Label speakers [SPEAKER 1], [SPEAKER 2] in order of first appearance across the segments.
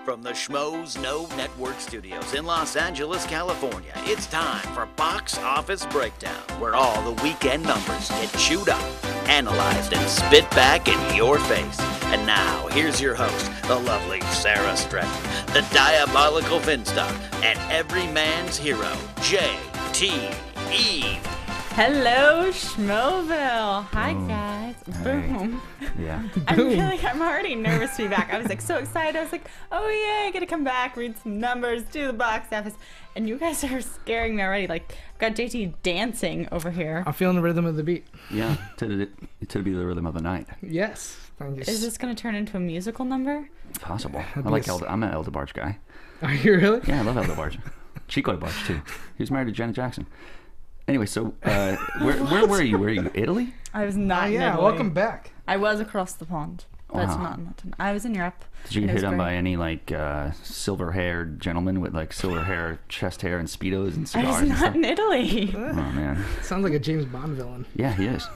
[SPEAKER 1] From the Schmoes No Network studios in Los Angeles, California, it's time for Box Office Breakdown, where all the weekend numbers get chewed up, analyzed, and spit back in your face. And now, here's your host, the lovely Sara Stratton, the diabolical Finstock, and every man's hero, J.T.E.
[SPEAKER 2] Hello, Schmoville. Hi, guys.
[SPEAKER 3] Hey.
[SPEAKER 2] Boom.
[SPEAKER 3] Yeah.
[SPEAKER 2] I'm already nervous to be back. I was like so excited. I was like, oh yeah, I get to come back, read some numbers, do the box office. And you guys are scaring me already. Like, I've got JT dancing over here.
[SPEAKER 4] I'm feeling the rhythm of the beat.
[SPEAKER 3] Yeah. To be the rhythm of the night.
[SPEAKER 4] Yes. Thank you.
[SPEAKER 2] Is this going to turn into a musical number?
[SPEAKER 3] Possible.
[SPEAKER 4] That'd
[SPEAKER 3] I
[SPEAKER 4] be
[SPEAKER 3] like
[SPEAKER 4] a
[SPEAKER 3] I'm an Elder Barge guy.
[SPEAKER 4] Are you really?
[SPEAKER 3] Yeah, I love Elder Barge. Chico Barge too. He was married to Janet Jackson. Anyway, so where were you? Were you Italy?
[SPEAKER 2] I was not in
[SPEAKER 4] Yeah,
[SPEAKER 2] Italy.
[SPEAKER 4] welcome back.
[SPEAKER 2] I was across the pond. But
[SPEAKER 3] Wow.
[SPEAKER 2] I was in Europe.
[SPEAKER 3] Did you
[SPEAKER 2] and
[SPEAKER 3] get
[SPEAKER 2] it was
[SPEAKER 3] hit on
[SPEAKER 2] great.
[SPEAKER 3] by any like silver-haired gentlemen with like silver hair, chest hair, and speedos and
[SPEAKER 2] I
[SPEAKER 3] cigars
[SPEAKER 2] was
[SPEAKER 3] and
[SPEAKER 2] not
[SPEAKER 3] stuff?
[SPEAKER 2] in Italy.
[SPEAKER 3] Oh man.
[SPEAKER 4] Sounds like a James Bond villain.
[SPEAKER 3] Yeah, he is.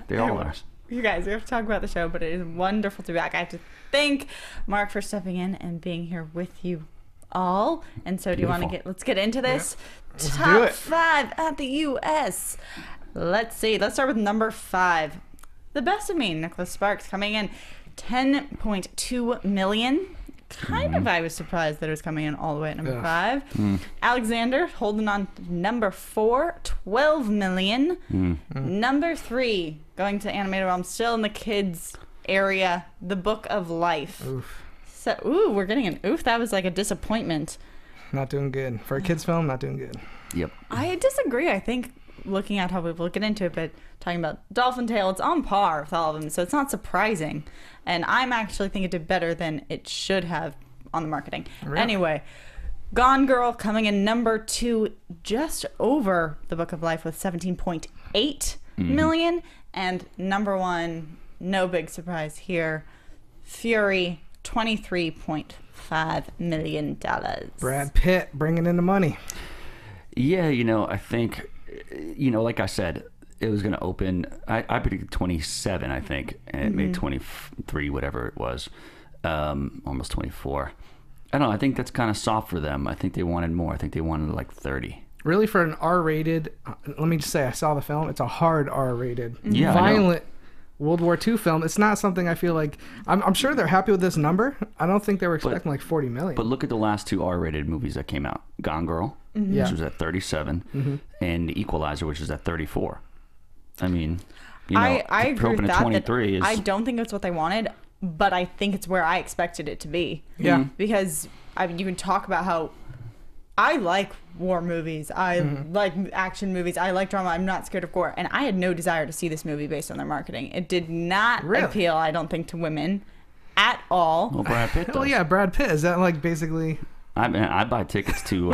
[SPEAKER 3] They all are.
[SPEAKER 2] You guys, we have to talk about the show, but it is wonderful to be back. I have to thank Mark for stepping in and being here with you all. And so, do you want to let's get into this?
[SPEAKER 4] Let's do
[SPEAKER 2] Top
[SPEAKER 4] it.
[SPEAKER 2] 5 at the U.S. Let's see. Let's start with number 5. The Best of Me, Nicholas Sparks, coming in 10.2 million. Kind of, I was surprised that it was coming in all the way at number
[SPEAKER 4] Ugh.
[SPEAKER 2] 5. Alexander holding on to number 4, 12 million. Number 3, going to animated realm, still in the kids area, The Book of Life.
[SPEAKER 4] Oof.
[SPEAKER 2] So, we're getting an oof. That was like a disappointment.
[SPEAKER 4] Not doing good. For a kid's film, not doing good.
[SPEAKER 3] Yep.
[SPEAKER 2] I disagree. I think looking at how we'll get into it, but talking about Dolphin Tale, it's on par with all of them, so it's not surprising. And I'm actually think it did better than it should have on the marketing.
[SPEAKER 4] Really?
[SPEAKER 2] Anyway, Gone Girl coming in number 2, just over The Book of Life with 17.8 million. And number 1, no big surprise here, Fury, $23.5 million.
[SPEAKER 4] Brad Pitt bringing in the money.
[SPEAKER 3] Yeah, I think, like I said, it was going to open, I predicted 27, I think, and it made 23, whatever it was, almost 24. I don't know, I think that's kind of soft for them. I think they wanted more. I think they wanted like 30.
[SPEAKER 4] Really, for an R-rated, let me just say, I saw the film. It's a hard R-rated,
[SPEAKER 3] Yeah, I know.
[SPEAKER 4] violent World War II film. It's not something I feel like, I'm sure they're happy with this number. I don't think they were expecting like 40 million.
[SPEAKER 3] But look at the last 2 R-rated movies that came out. Gone Girl,
[SPEAKER 4] Yeah.
[SPEAKER 3] which was at 37, and Equalizer, which is at 34. I mean,
[SPEAKER 2] I agree
[SPEAKER 3] open
[SPEAKER 2] with
[SPEAKER 3] at
[SPEAKER 2] that.
[SPEAKER 3] 23 is...
[SPEAKER 2] I don't think it's what they wanted, but I think it's where I expected it to be.
[SPEAKER 4] Yeah.
[SPEAKER 2] Because I mean, you can talk about how I like war movies, I like action movies, I like drama. I'm not scared of gore, and I had no desire to see this movie based on their marketing. It did not
[SPEAKER 4] Really?
[SPEAKER 2] appeal, I don't think, to women at all.
[SPEAKER 3] Well, Brad Pitt does.
[SPEAKER 4] Well, yeah, Brad Pitt. Is that like basically...
[SPEAKER 3] I buy tickets to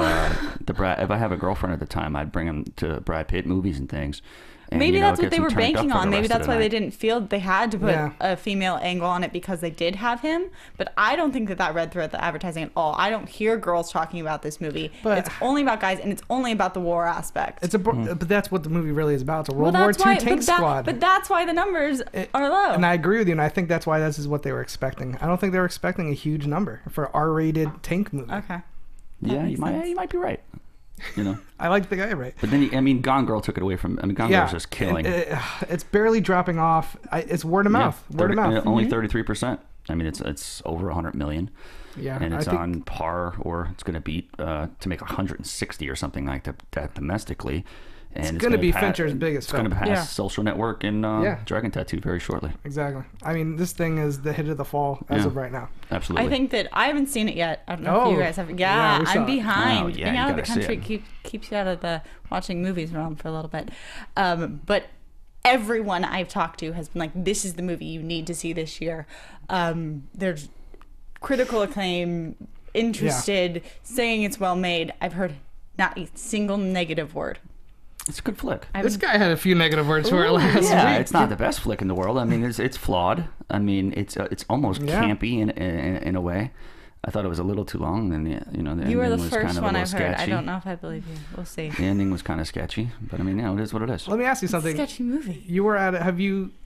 [SPEAKER 3] the Brad. If I have a girlfriend at the time, I'd bring them to Brad Pitt movies and things. And,
[SPEAKER 2] Maybe that's
[SPEAKER 3] get
[SPEAKER 2] what they
[SPEAKER 3] them
[SPEAKER 2] were
[SPEAKER 3] turned up
[SPEAKER 2] banking
[SPEAKER 3] for the
[SPEAKER 2] on. Maybe
[SPEAKER 3] rest of
[SPEAKER 2] that's
[SPEAKER 3] the
[SPEAKER 2] why they
[SPEAKER 3] night.
[SPEAKER 2] didn't feel they had to put
[SPEAKER 4] Yeah.
[SPEAKER 2] a female angle on it because they did have him. But I don't think that read through the advertising at all. I don't hear girls talking about this movie.
[SPEAKER 4] But-
[SPEAKER 2] it's only about guys, and it's only about the war aspect.
[SPEAKER 4] It's a, but that's what the movie really is about. It's a World
[SPEAKER 2] Well,
[SPEAKER 4] War
[SPEAKER 2] that's
[SPEAKER 4] II
[SPEAKER 2] why,
[SPEAKER 4] tank squad.
[SPEAKER 2] But that's why the numbers are low.
[SPEAKER 4] And I agree with you, and I think that's why this is what they were expecting. I don't think they were expecting a huge number for an R-rated tank movie.
[SPEAKER 2] Okay.
[SPEAKER 3] Yeah,
[SPEAKER 2] makes
[SPEAKER 3] you might be right.
[SPEAKER 4] I like the guy, right?
[SPEAKER 3] But then Gone Girl took it away from. Gone Girl's just killing.
[SPEAKER 4] It's barely dropping off. It's word of mouth. Word of mouth.
[SPEAKER 3] Only 33%. I mean, it's over 100 million.
[SPEAKER 4] Yeah,
[SPEAKER 3] And
[SPEAKER 4] I
[SPEAKER 3] it's
[SPEAKER 4] think-
[SPEAKER 3] on par, or it's going to beat to make 160 or something like that domestically. And
[SPEAKER 4] It's gonna be
[SPEAKER 3] pass-
[SPEAKER 4] Fincher's biggest
[SPEAKER 3] It's going to
[SPEAKER 4] film.
[SPEAKER 3] pass
[SPEAKER 2] Yeah.
[SPEAKER 3] Social Network and
[SPEAKER 4] Yeah.
[SPEAKER 3] Dragon Tattoo very shortly.
[SPEAKER 4] Exactly. I mean, this thing is the hit of the fall as
[SPEAKER 3] Yeah.
[SPEAKER 4] of right now.
[SPEAKER 3] Absolutely.
[SPEAKER 2] I think that I haven't seen it yet. I don't know if you
[SPEAKER 4] Oh.
[SPEAKER 2] guys have.
[SPEAKER 4] Yeah,
[SPEAKER 2] Yeah,
[SPEAKER 4] we saw
[SPEAKER 2] I'm
[SPEAKER 4] it.
[SPEAKER 2] behind.
[SPEAKER 3] Oh, yeah,
[SPEAKER 2] Being
[SPEAKER 3] you
[SPEAKER 2] out of the
[SPEAKER 3] gotta see
[SPEAKER 2] country
[SPEAKER 3] it.
[SPEAKER 2] keeps you out of the watching movies realm for a little bit. But everyone I've talked to has been like, "This is the movie you need to see this year." There's critical acclaim, interested, saying it's well made. I've heard not a single negative word.
[SPEAKER 3] it's a good flick.
[SPEAKER 4] This guy had a few negative words for it last
[SPEAKER 3] Yeah,
[SPEAKER 4] week.
[SPEAKER 3] it's not the best flick in the world. I mean, it's flawed. I mean, it's almost
[SPEAKER 4] Yeah.
[SPEAKER 3] campy in a way. I thought it was a little too long, and the ending
[SPEAKER 2] You were the
[SPEAKER 3] was kind
[SPEAKER 2] first
[SPEAKER 3] of a
[SPEAKER 2] one
[SPEAKER 3] little
[SPEAKER 2] I've heard.
[SPEAKER 3] sketchy.
[SPEAKER 2] I don't know if I believe you. We'll see.
[SPEAKER 3] The ending was kind of sketchy, but I mean, it is what it is.
[SPEAKER 4] Let me ask you something.
[SPEAKER 2] Sketchy movie.
[SPEAKER 4] You were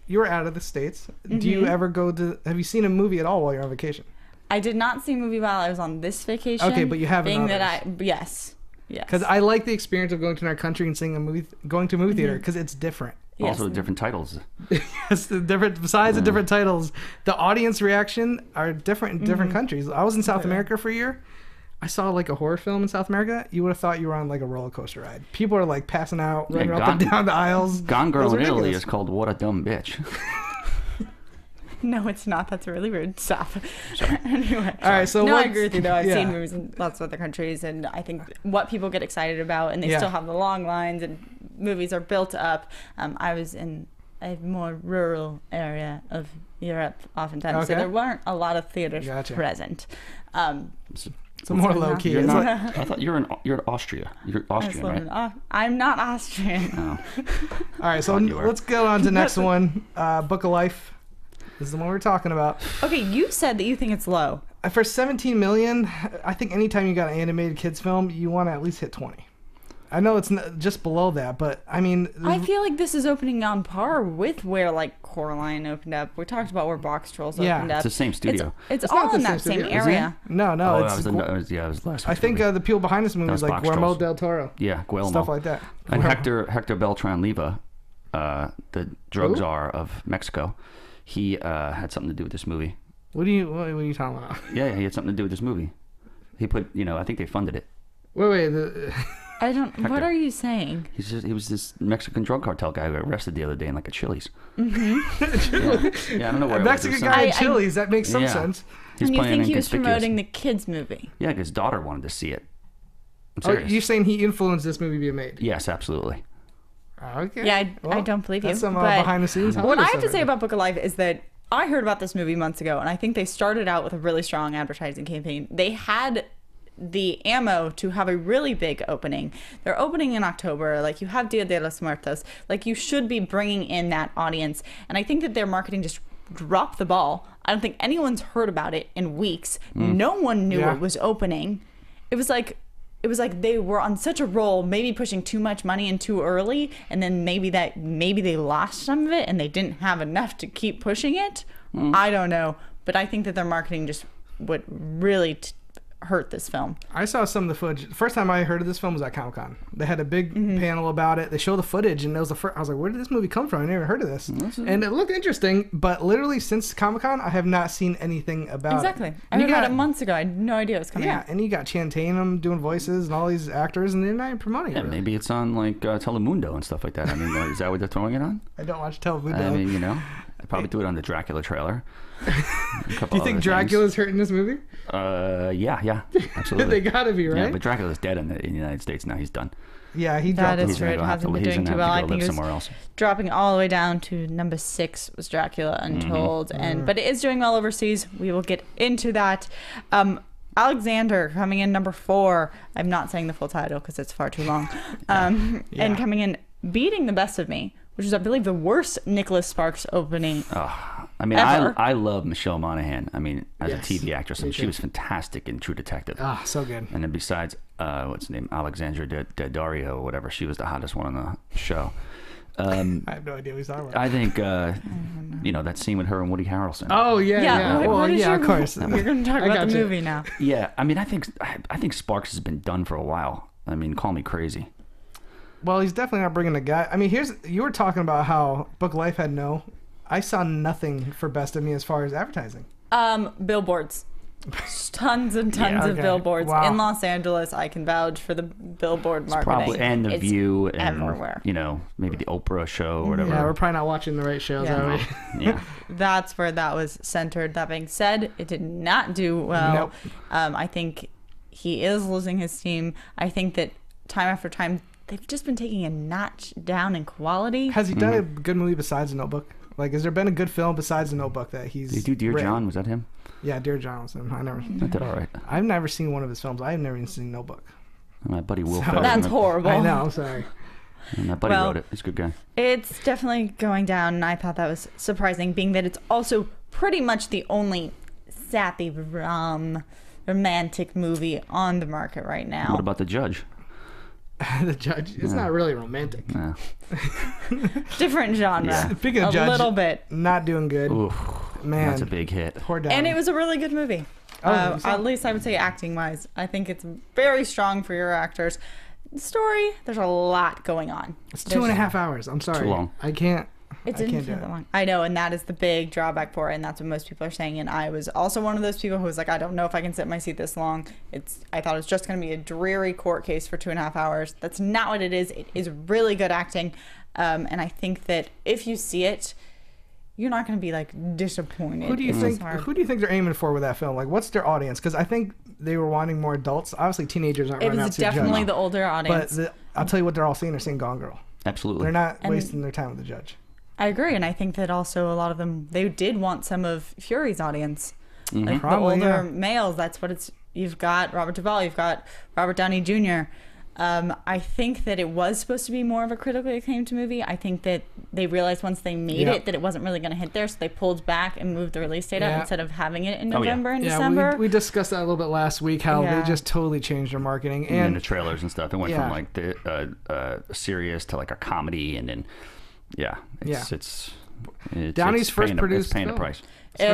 [SPEAKER 4] you were out of the States. Do you ever go to? Have you seen a movie at all while you're on vacation?
[SPEAKER 2] I did not see a movie while I was on this vacation.
[SPEAKER 4] Okay, but you have in
[SPEAKER 2] being that
[SPEAKER 4] others.
[SPEAKER 2] Yes.
[SPEAKER 4] Because I like the experience of going to another country and seeing a movie, going to a movie theater, because it's different.
[SPEAKER 2] Yes.
[SPEAKER 3] Also, different titles.
[SPEAKER 4] Yes, besides the different titles, the audience reaction are different in different countries. I was in South America for a year. I saw like a horror film in South America. You would have thought you were on like a roller coaster ride. People are like passing out, running up and down the aisles.
[SPEAKER 3] Gone Girl
[SPEAKER 4] It was
[SPEAKER 3] in Italy
[SPEAKER 4] ridiculous.
[SPEAKER 3] is called What a Dumb Bitch.
[SPEAKER 2] No, it's not. That's really rude. Stop. Anyway.
[SPEAKER 4] All right, so
[SPEAKER 2] no, I
[SPEAKER 4] what's-
[SPEAKER 2] agree with you though. I've
[SPEAKER 4] yeah.
[SPEAKER 2] seen movies in lots of other countries, and I think what people get excited about, and they still have the long lines, and movies are built up. I was in a more rural area of Europe, oftentimes, so
[SPEAKER 4] Okay.
[SPEAKER 2] there weren't a lot of theaters
[SPEAKER 4] Gotcha.
[SPEAKER 2] present.
[SPEAKER 4] So more low key.
[SPEAKER 3] You're
[SPEAKER 4] It's
[SPEAKER 3] not.
[SPEAKER 4] like-
[SPEAKER 3] I thought you're in Austria. You're Austrian, right?
[SPEAKER 2] I'm not Austrian.
[SPEAKER 3] Oh.
[SPEAKER 4] All right, so
[SPEAKER 3] Thought you were.
[SPEAKER 4] let's go on to the next one. Book of Life. This is the one we're talking about.
[SPEAKER 2] Okay, you said that you think it's low.
[SPEAKER 4] For 17 million, I think anytime you got an animated kids film, you want to at least hit 20. I know it's just below that, but I mean,
[SPEAKER 2] I feel like this is opening on par with where like Coraline opened up. We talked about where Box Trolls
[SPEAKER 4] Yeah.
[SPEAKER 2] opened up.
[SPEAKER 3] It's the same studio.
[SPEAKER 2] It's
[SPEAKER 4] It's not
[SPEAKER 2] all
[SPEAKER 4] the
[SPEAKER 2] in
[SPEAKER 4] same
[SPEAKER 2] that same
[SPEAKER 4] studio, is
[SPEAKER 2] area.
[SPEAKER 4] no,
[SPEAKER 3] Oh,
[SPEAKER 4] it's.
[SPEAKER 3] it was last
[SPEAKER 4] I
[SPEAKER 3] week's
[SPEAKER 4] think
[SPEAKER 3] movie.
[SPEAKER 4] the people behind this movie
[SPEAKER 3] That
[SPEAKER 4] was
[SPEAKER 3] was
[SPEAKER 4] like
[SPEAKER 3] Box
[SPEAKER 4] Guillermo
[SPEAKER 3] Trolls.
[SPEAKER 4] del Toro,
[SPEAKER 3] Yeah, Guillermo.
[SPEAKER 4] stuff like that.
[SPEAKER 3] And Hector Beltran Leyva, the drug
[SPEAKER 4] Who?
[SPEAKER 3] czar of Mexico, he had something to do with this movie.
[SPEAKER 4] What are you talking about?
[SPEAKER 3] Yeah, he had something to do with this movie. He put, I think they funded it.
[SPEAKER 4] Wait.
[SPEAKER 2] I don't. What
[SPEAKER 3] Hector.
[SPEAKER 2] are you saying?
[SPEAKER 3] He was this Mexican drug cartel guy who got arrested the other day in like a Chili's. Mm-hmm. Yeah, I don't know where
[SPEAKER 4] A
[SPEAKER 3] it was. It
[SPEAKER 4] Mexican
[SPEAKER 3] was
[SPEAKER 4] guy in
[SPEAKER 2] I-
[SPEAKER 4] Chili's. That makes some
[SPEAKER 3] Yeah.
[SPEAKER 4] sense.
[SPEAKER 3] He's
[SPEAKER 2] And you
[SPEAKER 3] playing
[SPEAKER 2] think he was
[SPEAKER 3] inconspicuous.
[SPEAKER 2] promoting the kids movie?
[SPEAKER 3] Yeah, his daughter wanted to see it. I'm
[SPEAKER 4] Oh,
[SPEAKER 3] serious.
[SPEAKER 4] you're saying he influenced this movie being made?
[SPEAKER 3] Yes, absolutely.
[SPEAKER 4] Okay.
[SPEAKER 2] Yeah, I
[SPEAKER 4] Well,
[SPEAKER 2] don't believe you.
[SPEAKER 4] That's some
[SPEAKER 2] but
[SPEAKER 4] behind the scenes.
[SPEAKER 2] what I have to say about Book of Life is that I heard about this movie months ago, and I think they started out with a really strong advertising campaign. They had the ammo to have a really big opening. They're opening in October. Like, you have Dia de los Muertos. Like, you should be bringing in that audience. And I think that their marketing just dropped the ball. I don't think anyone's heard about it in weeks. No one knew
[SPEAKER 4] Yeah.
[SPEAKER 2] it was opening. It was like they were on such a roll, maybe pushing too much money in too early, and then maybe they lost some of it and they didn't have enough to keep pushing it. I don't know, but I think that their marketing just would really hurt this film.
[SPEAKER 4] I saw some of the footage. The first time I heard of this film was at Comic-Con. They had a big panel about it. They showed the footage, and it was the first. I was like, "Where did this movie come from? I never heard of this." And it looked interesting, but literally since Comic-Con, I have not seen anything about
[SPEAKER 2] Exactly.
[SPEAKER 4] it.
[SPEAKER 2] I heard about it months ago. I had no idea it was coming
[SPEAKER 4] Yeah,
[SPEAKER 2] out.
[SPEAKER 4] and you got Channing Tatum doing voices and all these actors, and they're not even promoting
[SPEAKER 3] Yeah,
[SPEAKER 4] it. Really.
[SPEAKER 3] maybe it's on like Telemundo and stuff like that. I mean, is that what they're throwing it on?
[SPEAKER 4] I don't watch television.
[SPEAKER 3] I mean, I'd probably do it on the Dracula trailer.
[SPEAKER 4] Do you think Dracula's hurting this movie?
[SPEAKER 3] Yeah, absolutely.
[SPEAKER 4] They gotta be, right?
[SPEAKER 3] Yeah, but Dracula's dead in the United States now. He's done.
[SPEAKER 4] Yeah, he
[SPEAKER 2] That
[SPEAKER 4] dropped
[SPEAKER 2] is
[SPEAKER 4] the
[SPEAKER 3] He's
[SPEAKER 2] true.
[SPEAKER 3] gonna
[SPEAKER 2] It
[SPEAKER 3] go have
[SPEAKER 2] hasn't
[SPEAKER 3] to,
[SPEAKER 2] been
[SPEAKER 3] he's
[SPEAKER 2] doing
[SPEAKER 3] gonna
[SPEAKER 2] too
[SPEAKER 3] have
[SPEAKER 2] well. I
[SPEAKER 3] to go
[SPEAKER 2] think
[SPEAKER 3] live
[SPEAKER 2] it was
[SPEAKER 3] somewhere else.
[SPEAKER 2] dropping all the way down to number 6 was Dracula Untold, but it is doing well overseas. We will get into that. Alexander coming in number 4. I'm not saying the full title because it's far too long. And coming in, beating The Best of Me, which is, I believe, the worst Nicholas Sparks opening.
[SPEAKER 3] I mean,
[SPEAKER 2] Ever.
[SPEAKER 3] I love Michelle Monaghan. I mean, as
[SPEAKER 4] Yes,
[SPEAKER 3] a TV actress,
[SPEAKER 4] me
[SPEAKER 3] and she
[SPEAKER 4] too.
[SPEAKER 3] was fantastic in True Detective.
[SPEAKER 4] Ah, so good.
[SPEAKER 3] And then besides, what's her name, Alexandra Daddario or whatever, she was the hottest one on the show.
[SPEAKER 4] I have no idea what he's talking about.
[SPEAKER 3] I think, that scene with her and Woody Harrelson.
[SPEAKER 4] Oh yeah.
[SPEAKER 2] what-
[SPEAKER 4] Well,
[SPEAKER 2] what is
[SPEAKER 4] yeah,
[SPEAKER 2] your-
[SPEAKER 4] of course.
[SPEAKER 2] We're going to talk
[SPEAKER 4] I
[SPEAKER 2] about the
[SPEAKER 4] gotcha.
[SPEAKER 2] movie now.
[SPEAKER 3] Yeah, I mean, I think Sparks has been done for a while. I mean, call me crazy.
[SPEAKER 4] Well, he's definitely not bringing the guy. I mean, you were talking about how Book of Life had no. I saw nothing for Best of Me as far as advertising.
[SPEAKER 2] Billboards. Tons and tons
[SPEAKER 4] Yeah,
[SPEAKER 2] of
[SPEAKER 4] okay.
[SPEAKER 2] billboards
[SPEAKER 4] Wow.
[SPEAKER 2] in Los Angeles. I can vouch for the billboard marketing.
[SPEAKER 3] Probably and the
[SPEAKER 2] It's
[SPEAKER 3] View and
[SPEAKER 2] everywhere.
[SPEAKER 3] maybe the Oprah show or whatever.
[SPEAKER 4] Yeah, we're probably not watching the right shows,
[SPEAKER 2] Yeah.
[SPEAKER 4] are we?
[SPEAKER 3] Yeah.
[SPEAKER 2] That's where that was centered. That being said, it did not do well.
[SPEAKER 4] Nope.
[SPEAKER 2] I think he is losing his steam. I think that time after time, they've just been taking a notch down in quality.
[SPEAKER 4] Has he done a good movie besides The Notebook? Like, has there been a good film besides The Notebook that he's?
[SPEAKER 3] Did he do Dear
[SPEAKER 4] written?
[SPEAKER 3] John? Was that him?
[SPEAKER 4] Yeah, Dear John was him.
[SPEAKER 3] That did all right.
[SPEAKER 4] I've never seen one of his films. I've never even seen Notebook.
[SPEAKER 3] My buddy Will
[SPEAKER 4] So-
[SPEAKER 3] Ferrell.
[SPEAKER 2] That's horrible.
[SPEAKER 4] I know. I'm sorry.
[SPEAKER 3] My buddy
[SPEAKER 2] Well,
[SPEAKER 3] wrote it. He's a good guy.
[SPEAKER 2] It's definitely going down, and I thought that was surprising, being that it's also pretty much the only sappy romantic movie on the market right now.
[SPEAKER 3] What about The Judge?
[SPEAKER 4] The Judge. It's not really romantic.
[SPEAKER 3] Nah.
[SPEAKER 2] Different genre.
[SPEAKER 3] Yeah.
[SPEAKER 4] Speaking of
[SPEAKER 2] a
[SPEAKER 4] Judge,
[SPEAKER 2] little bit.
[SPEAKER 4] not doing good.
[SPEAKER 3] Oof,
[SPEAKER 4] Man,
[SPEAKER 3] that's a big hit.
[SPEAKER 4] poor down.
[SPEAKER 2] And it was a really good movie. At least I would say acting wise. I think it's very strong for your actors. Story, there's a lot going on.
[SPEAKER 4] It's 2.5 hours. I'm sorry.
[SPEAKER 3] Too long.
[SPEAKER 4] I can't.
[SPEAKER 2] It didn't feel that long. I know, and that is the big drawback for it, and that's what most people are saying. And I was also one of those people who was like, I don't know if I can sit in my seat this long. I thought it was just going to be a dreary court case for 2.5 hours. That's not what it is. It is really good acting, and I think that if you see it, you're not going to be like disappointed.
[SPEAKER 4] Who do you think? Who do you think they're aiming for with that film? Like, what's their audience? Because I think they were wanting more adults. Obviously, teenagers aren't running out to judge.
[SPEAKER 2] It was definitely the older audience.
[SPEAKER 4] But I'll tell you what they're all seeing. They're seeing Gone Girl.
[SPEAKER 3] Absolutely.
[SPEAKER 4] They're not wasting their time with the judge.
[SPEAKER 2] I agree, and I think that also a lot of them, they did want some of Fury's audience. Like
[SPEAKER 4] Probably,
[SPEAKER 2] the older males, that's what it's. You've got Robert Duvall, you've got Robert Downey Jr. I think that it was supposed to be more of a critically acclaimed movie. I think that they realized once they made it that it wasn't really going to hit there, so they pulled back and moved the release date up instead of having it in November and December.
[SPEAKER 4] We discussed that a little bit last week, how they just totally changed their marketing. And
[SPEAKER 3] the trailers and stuff. It went from like the serious to like a comedy, and then it's
[SPEAKER 4] Downey's first produced
[SPEAKER 3] it's paying
[SPEAKER 4] film.
[SPEAKER 3] a price.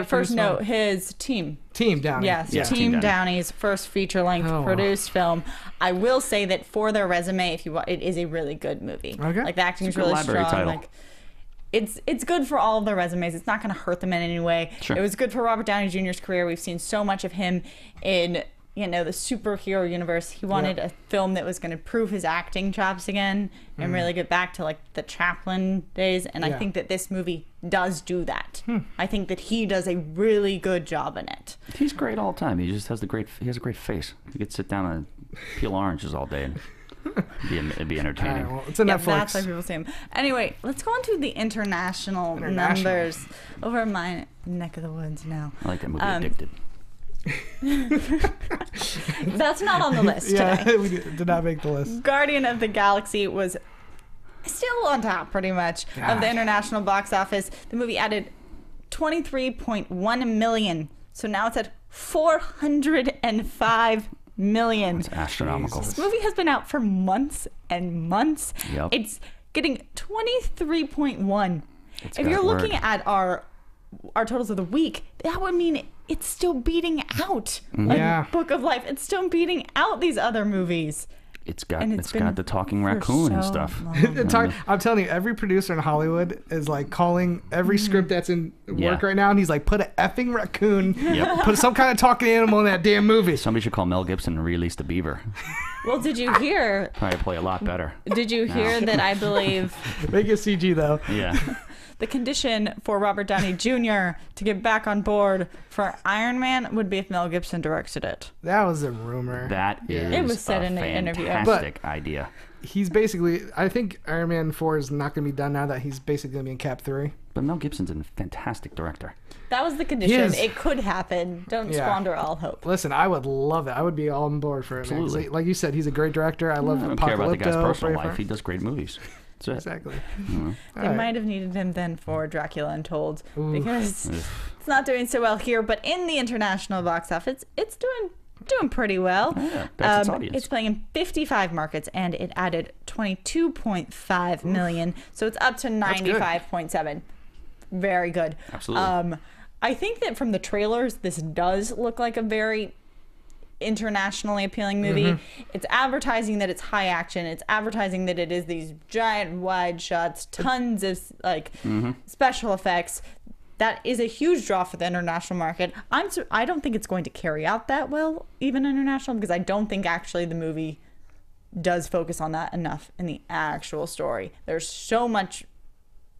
[SPEAKER 2] First note, his Team
[SPEAKER 4] Downey.
[SPEAKER 2] Yes,
[SPEAKER 3] Yeah.
[SPEAKER 2] Team
[SPEAKER 3] Team
[SPEAKER 2] Downey's first feature-length produced film. I will say that for their resume, if you it is a really good movie.
[SPEAKER 4] Okay.
[SPEAKER 2] Like the acting is
[SPEAKER 3] It's a good
[SPEAKER 2] really
[SPEAKER 3] library
[SPEAKER 2] strong.
[SPEAKER 3] title.
[SPEAKER 2] Like it's good for all of their resumes. It's not going to hurt them in any way.
[SPEAKER 3] Sure.
[SPEAKER 2] It was good for Robert Downey Jr.'s career. We've seen so much of him in the superhero universe. He wanted a film that was going to prove his acting chops again and really get back to like the Chaplin days. And I think that this movie does do that. I think that he does a really good job in it.
[SPEAKER 3] He's great all the time. He just has he has a great face. He could sit down and peel oranges all day and it'd be entertaining.
[SPEAKER 4] All right, well, it's a Netflix.
[SPEAKER 2] That's why people see him. Anyway, let's go on to the international numbers over my neck of the woods now.
[SPEAKER 3] I like that movie, Addicted.
[SPEAKER 2] That's not on the list today.
[SPEAKER 4] We did not make the list.
[SPEAKER 2] Guardian of the Galaxy was still on top pretty much of the international box office. The movie added 23.1 million. So now it's at 405 million.
[SPEAKER 3] It's astronomical.
[SPEAKER 2] This movie has been out for months and months.
[SPEAKER 3] Yep.
[SPEAKER 2] It's getting 23.1.
[SPEAKER 3] It's
[SPEAKER 2] If
[SPEAKER 3] got
[SPEAKER 2] you're looking
[SPEAKER 3] word.
[SPEAKER 2] at our totals of the week, that would mean it's still beating out Book of Life. It's still beating out these other movies.
[SPEAKER 3] It's got
[SPEAKER 2] And
[SPEAKER 3] it's
[SPEAKER 2] been
[SPEAKER 3] got the talking
[SPEAKER 2] for
[SPEAKER 3] raccoon and
[SPEAKER 2] so
[SPEAKER 3] stuff.
[SPEAKER 2] long.
[SPEAKER 4] I'm telling you, every producer in Hollywood is like calling every script that's in work right now, and he's like, put an effing raccoon, put some kind of talking animal in that damn movie.
[SPEAKER 3] Somebody should call Mel Gibson and release the beaver.
[SPEAKER 2] Well, did you hear?
[SPEAKER 3] Probably play a lot better.
[SPEAKER 2] Did you hear that? I believe
[SPEAKER 4] Make it CG though.
[SPEAKER 3] Yeah.
[SPEAKER 2] the condition for Robert Downey Jr. to get back on board for Iron Man would be if Mel Gibson directed it.
[SPEAKER 4] That was a rumor.
[SPEAKER 3] That is
[SPEAKER 2] It was said
[SPEAKER 3] a
[SPEAKER 2] in an interview.
[SPEAKER 3] fantastic idea.
[SPEAKER 4] He's basically, I think Iron Man 4 is not going to be done now that he's basically going to be in Cap 3.
[SPEAKER 3] But Mel Gibson's a fantastic director.
[SPEAKER 2] That was the condition.
[SPEAKER 4] is.
[SPEAKER 2] It could happen. Don't squander all hope.
[SPEAKER 4] Listen, I would love it. I would be all on board for it. Man. 'Cause
[SPEAKER 3] Absolutely.
[SPEAKER 4] Like you said, he's a great director. I love
[SPEAKER 3] I don't care about the guy's
[SPEAKER 4] Apocalypto,
[SPEAKER 3] personal
[SPEAKER 4] Braveheart.
[SPEAKER 3] life. He does great movies. That's it.
[SPEAKER 4] Exactly.
[SPEAKER 2] They might have needed him then for Dracula Untold because it's not doing so well here. But in the international box office, it's doing pretty well.
[SPEAKER 3] Oh, yeah, that's its audience.
[SPEAKER 2] It's playing in 55 markets and it added 22.5 million. So it's up to 95.7. Very good.
[SPEAKER 3] Absolutely.
[SPEAKER 2] I think that from the trailers, this does look like a very internationally appealing movie. It's advertising that it's high action. It's advertising that it is these giant wide shots, tons of like special effects. That is a huge draw for the international market. I don't think it's going to carry out that well, even international, because I don't think actually the movie does focus on that enough in the actual story. There's so much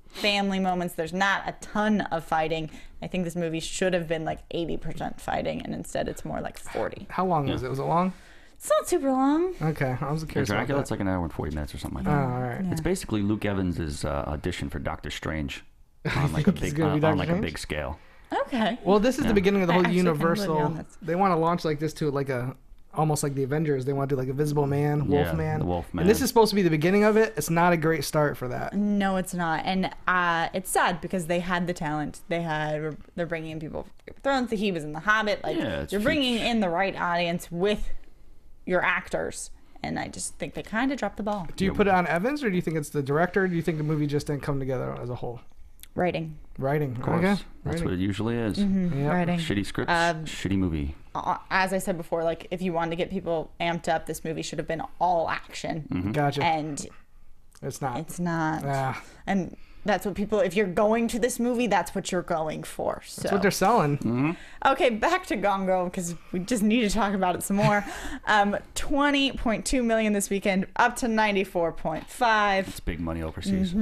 [SPEAKER 2] family moments. There's not a ton of fighting. I think this movie should have been like 80% fighting, and instead it's more like 40.
[SPEAKER 4] How long was it? Was it long?
[SPEAKER 2] It's not super long.
[SPEAKER 4] Okay, I was curious about
[SPEAKER 3] Dracula,
[SPEAKER 4] that.
[SPEAKER 3] it's like an hour and 40 minutes or something like
[SPEAKER 4] Oh,
[SPEAKER 3] that.
[SPEAKER 4] all right.
[SPEAKER 2] Yeah.
[SPEAKER 3] It's basically Luke Evans' audition for Doctor Strange on like a
[SPEAKER 4] think he's
[SPEAKER 3] big
[SPEAKER 4] gonna be Doctor
[SPEAKER 3] a
[SPEAKER 4] Strange?
[SPEAKER 3] big scale.
[SPEAKER 2] Okay.
[SPEAKER 4] Well, this is the beginning of the
[SPEAKER 2] I
[SPEAKER 4] whole
[SPEAKER 2] actually can live
[SPEAKER 4] Universal.
[SPEAKER 2] beyond this.
[SPEAKER 4] They want to launch like this to like almost like the Avengers. They want to do like a Visible Man, Wolfman.
[SPEAKER 3] the Wolfman.
[SPEAKER 4] And this is supposed to be the beginning of it. It's not a great start for that.
[SPEAKER 2] No, it's not, and it's sad because they had the talent. They're bringing in people from Game of Thrones. He was in The Hobbit. Like
[SPEAKER 3] Yeah,
[SPEAKER 2] you're bringing in the right audience with your actors, and I just think they kind of dropped the ball.
[SPEAKER 4] Do you put it on Evans, or do you think it's the director? Or do you think the movie just didn't come together as a whole?
[SPEAKER 2] Writing.
[SPEAKER 4] Writing.
[SPEAKER 3] Of course.
[SPEAKER 4] Okay.
[SPEAKER 3] That's what it usually is.
[SPEAKER 4] Yep.
[SPEAKER 2] Writing.
[SPEAKER 3] Shitty scripts, shitty movie.
[SPEAKER 2] As I said before, like if you wanted to get people amped up, this movie should have been all action.
[SPEAKER 4] Gotcha.
[SPEAKER 2] And
[SPEAKER 4] It's not.
[SPEAKER 2] it's not.
[SPEAKER 4] Ah,
[SPEAKER 2] And that's what people, if you're going to this movie, that's what you're going for. So
[SPEAKER 4] that's what they're selling.
[SPEAKER 2] okay, back to Gone Girl because we just need to talk about it some more. 20.2 million this weekend, up to 94.5.
[SPEAKER 3] It's big money overseas.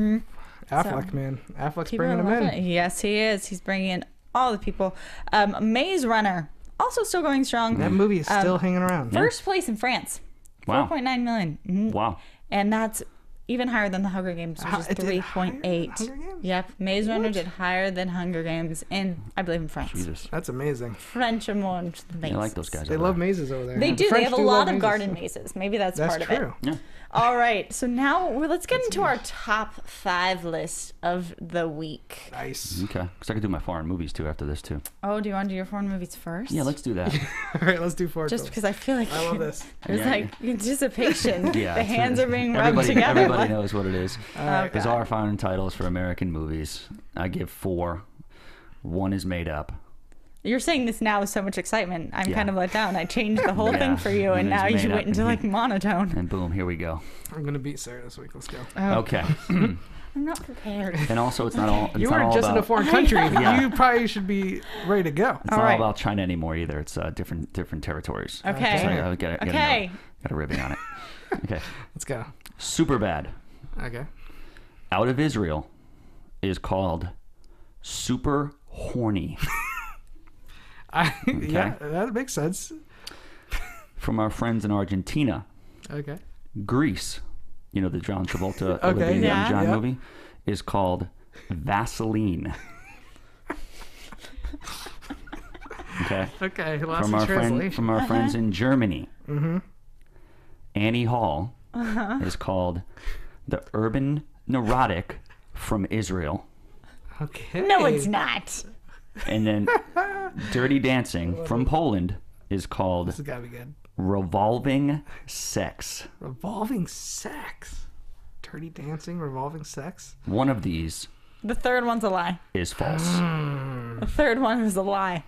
[SPEAKER 4] Affleck, man. Affleck's
[SPEAKER 2] People
[SPEAKER 4] bringing
[SPEAKER 2] are
[SPEAKER 4] them
[SPEAKER 2] loving
[SPEAKER 4] in.
[SPEAKER 2] it. Yes, he is. He's bringing in all the people. Maze Runner, also still going strong.
[SPEAKER 4] That movie is still hanging around.
[SPEAKER 2] First place in France,
[SPEAKER 3] Wow.
[SPEAKER 2] 4.9 million. Mhm.
[SPEAKER 3] Wow.
[SPEAKER 2] And that's even higher than the Hunger Games, which is
[SPEAKER 4] It did higher than
[SPEAKER 2] 3.8.
[SPEAKER 4] Hunger Games?
[SPEAKER 2] Yep, Maze Runner did higher than Hunger Games in, I believe, in France.
[SPEAKER 3] Jesus.
[SPEAKER 4] That's amazing.
[SPEAKER 2] French and more into the
[SPEAKER 3] I
[SPEAKER 2] mazes.
[SPEAKER 3] like those guys.
[SPEAKER 4] They
[SPEAKER 3] over
[SPEAKER 4] love
[SPEAKER 3] there.
[SPEAKER 4] mazes over there.
[SPEAKER 2] They
[SPEAKER 4] The
[SPEAKER 2] do. They
[SPEAKER 4] French
[SPEAKER 2] have a
[SPEAKER 4] love
[SPEAKER 2] lot of
[SPEAKER 4] mazes.
[SPEAKER 2] garden mazes. Maybe that's
[SPEAKER 4] That's
[SPEAKER 2] part of
[SPEAKER 4] true.
[SPEAKER 2] it.
[SPEAKER 3] Yeah.
[SPEAKER 2] All right, so now let's get into our top 5 list of the week.
[SPEAKER 4] Nice.
[SPEAKER 3] Okay. Because I could do my foreign movies too after this too.
[SPEAKER 2] Oh, do you want to do your foreign movies first?
[SPEAKER 3] Yeah, let's do that.
[SPEAKER 4] All right, let's do four.
[SPEAKER 2] Just because I feel like
[SPEAKER 4] I love this.
[SPEAKER 2] there's
[SPEAKER 3] Yeah,
[SPEAKER 2] like anticipation.
[SPEAKER 3] Yeah.
[SPEAKER 2] The
[SPEAKER 3] it's-
[SPEAKER 2] hands are being rubbed
[SPEAKER 3] everybody,
[SPEAKER 2] together.
[SPEAKER 3] Everybody knows what it is.
[SPEAKER 4] All right.
[SPEAKER 3] These are foreign titles for American movies. I give 4. 1 is made up.
[SPEAKER 2] You're saying this now with so much excitement. I'm
[SPEAKER 3] Yeah.
[SPEAKER 2] kind of let down. I changed the whole
[SPEAKER 3] Yeah,
[SPEAKER 2] thing for you, and
[SPEAKER 3] it is
[SPEAKER 2] now you
[SPEAKER 3] made up
[SPEAKER 2] went into
[SPEAKER 3] in
[SPEAKER 2] like
[SPEAKER 3] here.
[SPEAKER 2] monotone.
[SPEAKER 3] And boom, here we go.
[SPEAKER 4] I'm gonna beat Sarah this week. Let's go.
[SPEAKER 2] Oh,
[SPEAKER 3] Okay.
[SPEAKER 2] I'm not prepared.
[SPEAKER 3] And also, it's not all. It's
[SPEAKER 4] You
[SPEAKER 3] not
[SPEAKER 4] were
[SPEAKER 3] all
[SPEAKER 4] just in a
[SPEAKER 3] about.
[SPEAKER 4] foreign country.
[SPEAKER 3] Yeah.
[SPEAKER 4] You probably should be ready to go.
[SPEAKER 3] It's
[SPEAKER 2] All
[SPEAKER 3] not
[SPEAKER 2] right.
[SPEAKER 3] all about China anymore either. It's different territories.
[SPEAKER 2] Okay.
[SPEAKER 3] So I get
[SPEAKER 2] Okay.
[SPEAKER 3] got a ribbon on it. Okay.
[SPEAKER 4] Let's go.
[SPEAKER 3] Super bad.
[SPEAKER 4] Okay.
[SPEAKER 3] Out of Israel is called Super Horny.
[SPEAKER 4] Yeah, that makes sense.
[SPEAKER 3] From our friends in Argentina,
[SPEAKER 4] Okay.
[SPEAKER 3] Greece, you know the John Travolta
[SPEAKER 4] Okay,
[SPEAKER 3] Olivia
[SPEAKER 2] yeah.
[SPEAKER 3] Newton-John
[SPEAKER 4] Yeah.
[SPEAKER 3] movie, is called Vaseline. Okay.
[SPEAKER 4] Okay. Lost
[SPEAKER 3] From
[SPEAKER 4] in
[SPEAKER 3] our
[SPEAKER 4] translation.
[SPEAKER 3] from our friends in Germany, Annie Hall is called the Urban Neurotic from Israel.
[SPEAKER 4] Okay.
[SPEAKER 2] No, it's not.
[SPEAKER 3] And then Dirty Dancing from Poland is called
[SPEAKER 4] This has got to be good.
[SPEAKER 3] Revolving Sex.
[SPEAKER 4] Revolving sex. Dirty dancing, revolving sex.
[SPEAKER 3] One of these
[SPEAKER 2] The third one's a lie.
[SPEAKER 3] is false.
[SPEAKER 2] The third one is a lie.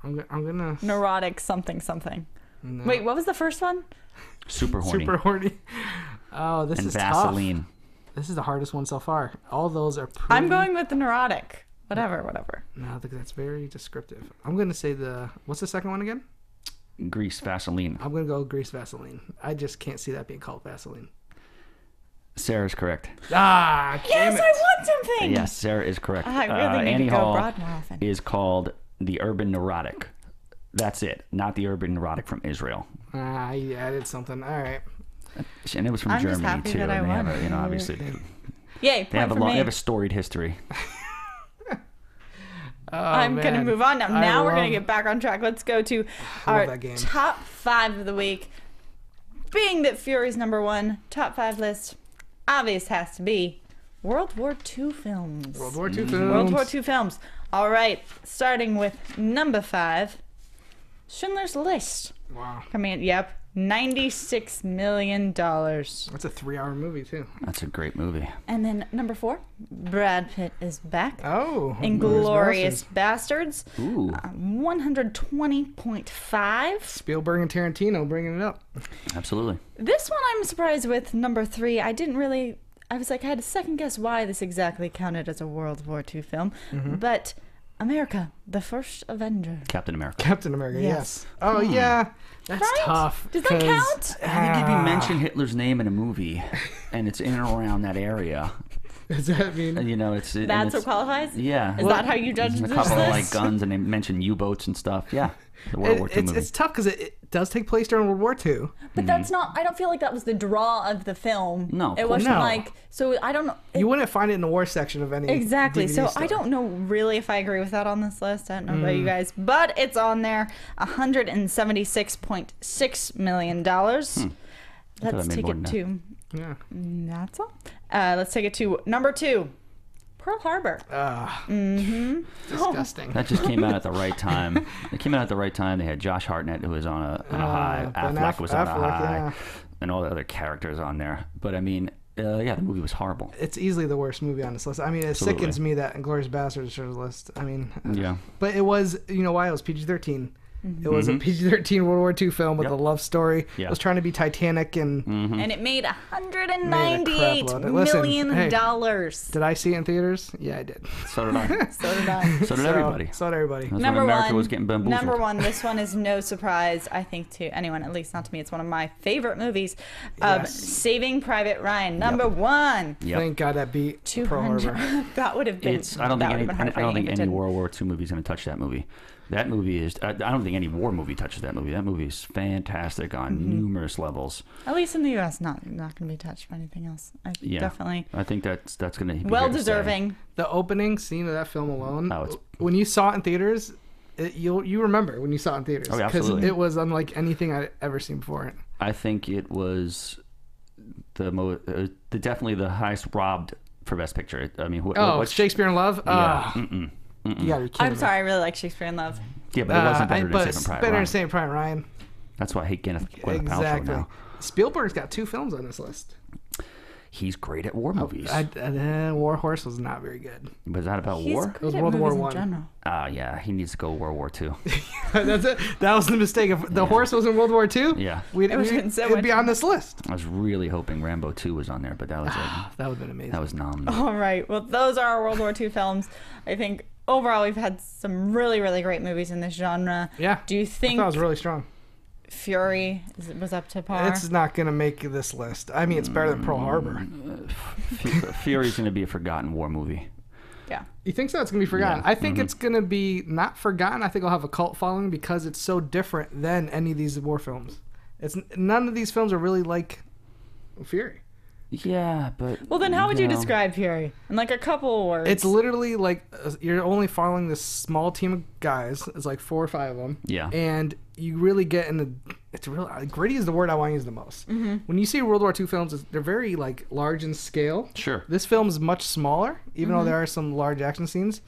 [SPEAKER 4] I'm gonna.
[SPEAKER 2] Neurotic something something.
[SPEAKER 4] No.
[SPEAKER 2] Wait, what was the first one?
[SPEAKER 3] Super horny.
[SPEAKER 4] Super horny. Oh, this
[SPEAKER 3] and
[SPEAKER 4] is
[SPEAKER 3] Vaseline.
[SPEAKER 4] tough. This is the hardest one so far. All those are pretty.
[SPEAKER 2] I'm going with the neurotic. Whatever.
[SPEAKER 4] No, I think that's very descriptive. I'm gonna say the. What's the second one again?
[SPEAKER 3] Grease Vaseline.
[SPEAKER 4] I'm gonna go Grease Vaseline. I just can't see that being called Vaseline.
[SPEAKER 3] Sarah's correct.
[SPEAKER 4] Ah, damn
[SPEAKER 2] Yes,
[SPEAKER 4] it.
[SPEAKER 2] I want something.
[SPEAKER 3] Yes, Sarah is correct.
[SPEAKER 2] I really need
[SPEAKER 3] Annie
[SPEAKER 2] to go
[SPEAKER 3] Hall
[SPEAKER 2] abroad more often.
[SPEAKER 3] is called the Urban Neurotic. That's it, not the Urban Neurotic from Israel.
[SPEAKER 4] I added something. All right.
[SPEAKER 3] And it was from
[SPEAKER 2] I'm just
[SPEAKER 3] Germany
[SPEAKER 2] happy
[SPEAKER 3] too.
[SPEAKER 2] that I
[SPEAKER 3] and they have
[SPEAKER 2] won.
[SPEAKER 3] a, obviously
[SPEAKER 2] Yay,
[SPEAKER 3] they have
[SPEAKER 2] point
[SPEAKER 3] a
[SPEAKER 2] for
[SPEAKER 3] long,
[SPEAKER 2] me.
[SPEAKER 3] they have a storied history.
[SPEAKER 2] I'm going to
[SPEAKER 4] man.
[SPEAKER 2] move on now.
[SPEAKER 4] I
[SPEAKER 2] Now we're going
[SPEAKER 4] love-
[SPEAKER 2] to get back on track. Let's go to
[SPEAKER 4] I
[SPEAKER 2] our
[SPEAKER 4] love that game.
[SPEAKER 2] top 5 of the week. Being that Fury's number 1, top 5 list, obvious has to be World War II films.
[SPEAKER 4] World War II films.
[SPEAKER 2] World War II films. All right, starting with number 5, Schindler's List.
[SPEAKER 4] Wow.
[SPEAKER 2] Coming in, yep, $96 million.
[SPEAKER 4] That's a 3-hour movie too.
[SPEAKER 3] That's a great movie.
[SPEAKER 2] And then number 4, Brad Pitt is back.
[SPEAKER 4] Oh.
[SPEAKER 2] Inglorious Bastards.
[SPEAKER 3] Ooh,
[SPEAKER 2] 120.5.
[SPEAKER 4] Spielberg and Tarantino bringing it up.
[SPEAKER 3] absolutely.
[SPEAKER 2] This one I'm surprised with, number 3. I was like, I had to second guess why this exactly counted as a World War II film. But America, the First Avenger.
[SPEAKER 3] Captain America.
[SPEAKER 4] Captain America.
[SPEAKER 2] Yes.
[SPEAKER 4] Yes. Oh yeah. That's
[SPEAKER 2] Right?
[SPEAKER 4] tough.
[SPEAKER 2] Does that
[SPEAKER 4] 'cause-
[SPEAKER 2] count?
[SPEAKER 3] I think if you mention Hitler's name in a movie, and it's in and around that area,
[SPEAKER 4] Does that mean?
[SPEAKER 3] you know, it's and
[SPEAKER 2] That's
[SPEAKER 3] it's,
[SPEAKER 2] what qualifies?
[SPEAKER 3] Yeah.
[SPEAKER 2] Is that how you judge
[SPEAKER 3] There's a
[SPEAKER 2] this
[SPEAKER 3] couple of like
[SPEAKER 2] list?
[SPEAKER 3] guns, and they mention U-boats and stuff. Yeah, the World War II movie.
[SPEAKER 4] It's tough because it does take place during World War II.
[SPEAKER 2] But that's not, I don't feel like that was the draw of the film.
[SPEAKER 3] No, of
[SPEAKER 2] It
[SPEAKER 3] course
[SPEAKER 2] wasn't
[SPEAKER 4] not.
[SPEAKER 2] like, so I don't know.
[SPEAKER 4] You wouldn't find it in the war section of any.
[SPEAKER 2] Exactly.
[SPEAKER 4] DVD
[SPEAKER 2] So
[SPEAKER 4] store.
[SPEAKER 2] I don't know really if I agree with that on this list. I don't know about you guys, but it's on there. $176.6 million. Let's
[SPEAKER 3] I made
[SPEAKER 2] take
[SPEAKER 3] more
[SPEAKER 2] it
[SPEAKER 3] than
[SPEAKER 2] to.
[SPEAKER 4] Yeah.
[SPEAKER 2] That's all. Let's take it to number 2, Pearl Harbor.
[SPEAKER 4] Disgusting.
[SPEAKER 3] That just came out at the right time. It came out at the right time. They had Josh Hartnett, who was on a high.
[SPEAKER 4] Ben
[SPEAKER 3] Affleck was on a
[SPEAKER 4] Affleck,
[SPEAKER 3] high.
[SPEAKER 4] yeah.
[SPEAKER 3] And all the other characters on there. But I mean, Yeah, the movie was horrible.
[SPEAKER 4] It's easily the worst movie on this list. I mean, it
[SPEAKER 3] Absolutely.
[SPEAKER 4] sickens me that Inglourious Basterds is on the list. I mean,
[SPEAKER 3] Yeah.
[SPEAKER 4] but it was, you know why? It was PG-13. It was a PG-13 World War II film with
[SPEAKER 3] Yep.
[SPEAKER 4] a love story.
[SPEAKER 3] Yeah.
[SPEAKER 4] It was trying to be Titanic, and
[SPEAKER 2] And it made
[SPEAKER 4] Made a
[SPEAKER 2] $198
[SPEAKER 4] crap load of- Listen,
[SPEAKER 2] million
[SPEAKER 4] hey.
[SPEAKER 2] dollars.
[SPEAKER 4] did I see it in theaters? Yeah, I did.
[SPEAKER 3] So did I.
[SPEAKER 2] So did I.
[SPEAKER 3] So did everybody.
[SPEAKER 4] So did everybody.
[SPEAKER 3] That's
[SPEAKER 2] Number
[SPEAKER 3] when America
[SPEAKER 2] one,
[SPEAKER 3] was getting bamboozled.
[SPEAKER 2] number one. This one is no surprise, I think, to anyone. At least not to me. It's one of my favorite movies.
[SPEAKER 4] Yes.
[SPEAKER 2] Saving Private Ryan. Number one.
[SPEAKER 3] Yep.
[SPEAKER 4] Thank God that beat Pearl
[SPEAKER 2] 200.
[SPEAKER 4] Harbor.
[SPEAKER 2] That would have been.
[SPEAKER 3] I don't think
[SPEAKER 2] that
[SPEAKER 3] any.
[SPEAKER 2] would have been
[SPEAKER 3] I don't think
[SPEAKER 2] heartbreaking,
[SPEAKER 3] any
[SPEAKER 2] but
[SPEAKER 3] World War II movie is going to touch that movie. That movie is. I don't think any war movie touches that movie. That movie is fantastic on numerous levels.
[SPEAKER 2] at least in the U.S., not going to be touched by anything else.
[SPEAKER 3] Yeah,
[SPEAKER 2] Definitely.
[SPEAKER 3] I think that's going to be
[SPEAKER 2] Well
[SPEAKER 3] here to stay.
[SPEAKER 2] deserving.
[SPEAKER 4] The opening scene of that film alone.
[SPEAKER 3] Oh, it's-
[SPEAKER 4] when you saw it in theaters, you remember when you saw it in theaters.
[SPEAKER 3] Oh, yeah, absolutely.
[SPEAKER 4] it was unlike anything I'd ever seen before.
[SPEAKER 3] I think it was definitely the highest robbed for Best Picture. I mean, what's
[SPEAKER 4] Shakespeare in Love.
[SPEAKER 3] Yeah.
[SPEAKER 4] You gotta be kidding
[SPEAKER 2] I'm
[SPEAKER 4] me.
[SPEAKER 2] sorry. I really like Shakespeare in Love.
[SPEAKER 3] Yeah, but it wasn't better
[SPEAKER 4] but
[SPEAKER 3] than
[SPEAKER 4] it's
[SPEAKER 3] Saving Private
[SPEAKER 4] better
[SPEAKER 3] Ryan.
[SPEAKER 4] than Saving Private Ryan.
[SPEAKER 3] That's why I hate Gwyneth Paltrow
[SPEAKER 4] Exactly.
[SPEAKER 3] now.
[SPEAKER 4] Spielberg's got 2 films on this list.
[SPEAKER 3] He's great at war movies.
[SPEAKER 4] War Horse was not very good.
[SPEAKER 3] Was that about
[SPEAKER 2] He's
[SPEAKER 3] war?
[SPEAKER 2] great
[SPEAKER 4] was
[SPEAKER 2] at
[SPEAKER 4] World War
[SPEAKER 2] movies in
[SPEAKER 4] I.
[SPEAKER 2] general.
[SPEAKER 3] Yeah, he needs to go World War II.
[SPEAKER 4] That's it. That was the mistake. If the horse was in World War II,
[SPEAKER 3] Yeah.
[SPEAKER 4] it'd be on this list.
[SPEAKER 3] I was really hoping Rambo 2 was on there, but that was
[SPEAKER 4] That would have been amazing.
[SPEAKER 3] that was nominal.
[SPEAKER 2] All right. Well, those are our World War II films. I think overall we've had some really, really great movies in this genre.
[SPEAKER 4] Yeah.
[SPEAKER 2] Do you
[SPEAKER 4] I
[SPEAKER 2] think
[SPEAKER 4] thought it was really strong.
[SPEAKER 2] Fury was up to par?
[SPEAKER 4] It's not going to make this list. I mean, it's better than Pearl Harbor.
[SPEAKER 3] Fury's going to be a forgotten war movie.
[SPEAKER 2] Yeah.
[SPEAKER 4] You think so? It's going to be forgotten.
[SPEAKER 3] Yeah.
[SPEAKER 4] I think it's going to be not forgotten. I think it'll have a cult following because it's so different than any of these war films. None of these films are really like Fury.
[SPEAKER 3] Yeah, but
[SPEAKER 2] Well, then how would you
[SPEAKER 3] know,
[SPEAKER 2] describe Fury? In like a couple of words.
[SPEAKER 4] It's literally like you're only following this small team of guys. It's like 4 or 5 of them.
[SPEAKER 3] Yeah.
[SPEAKER 4] And you really get in the. It's real. Gritty is the word I want to use the most. Mm-hmm. When you see World War II films, they're very like large in scale.
[SPEAKER 3] Sure.
[SPEAKER 4] This film is much smaller, even though there are some large action scenes,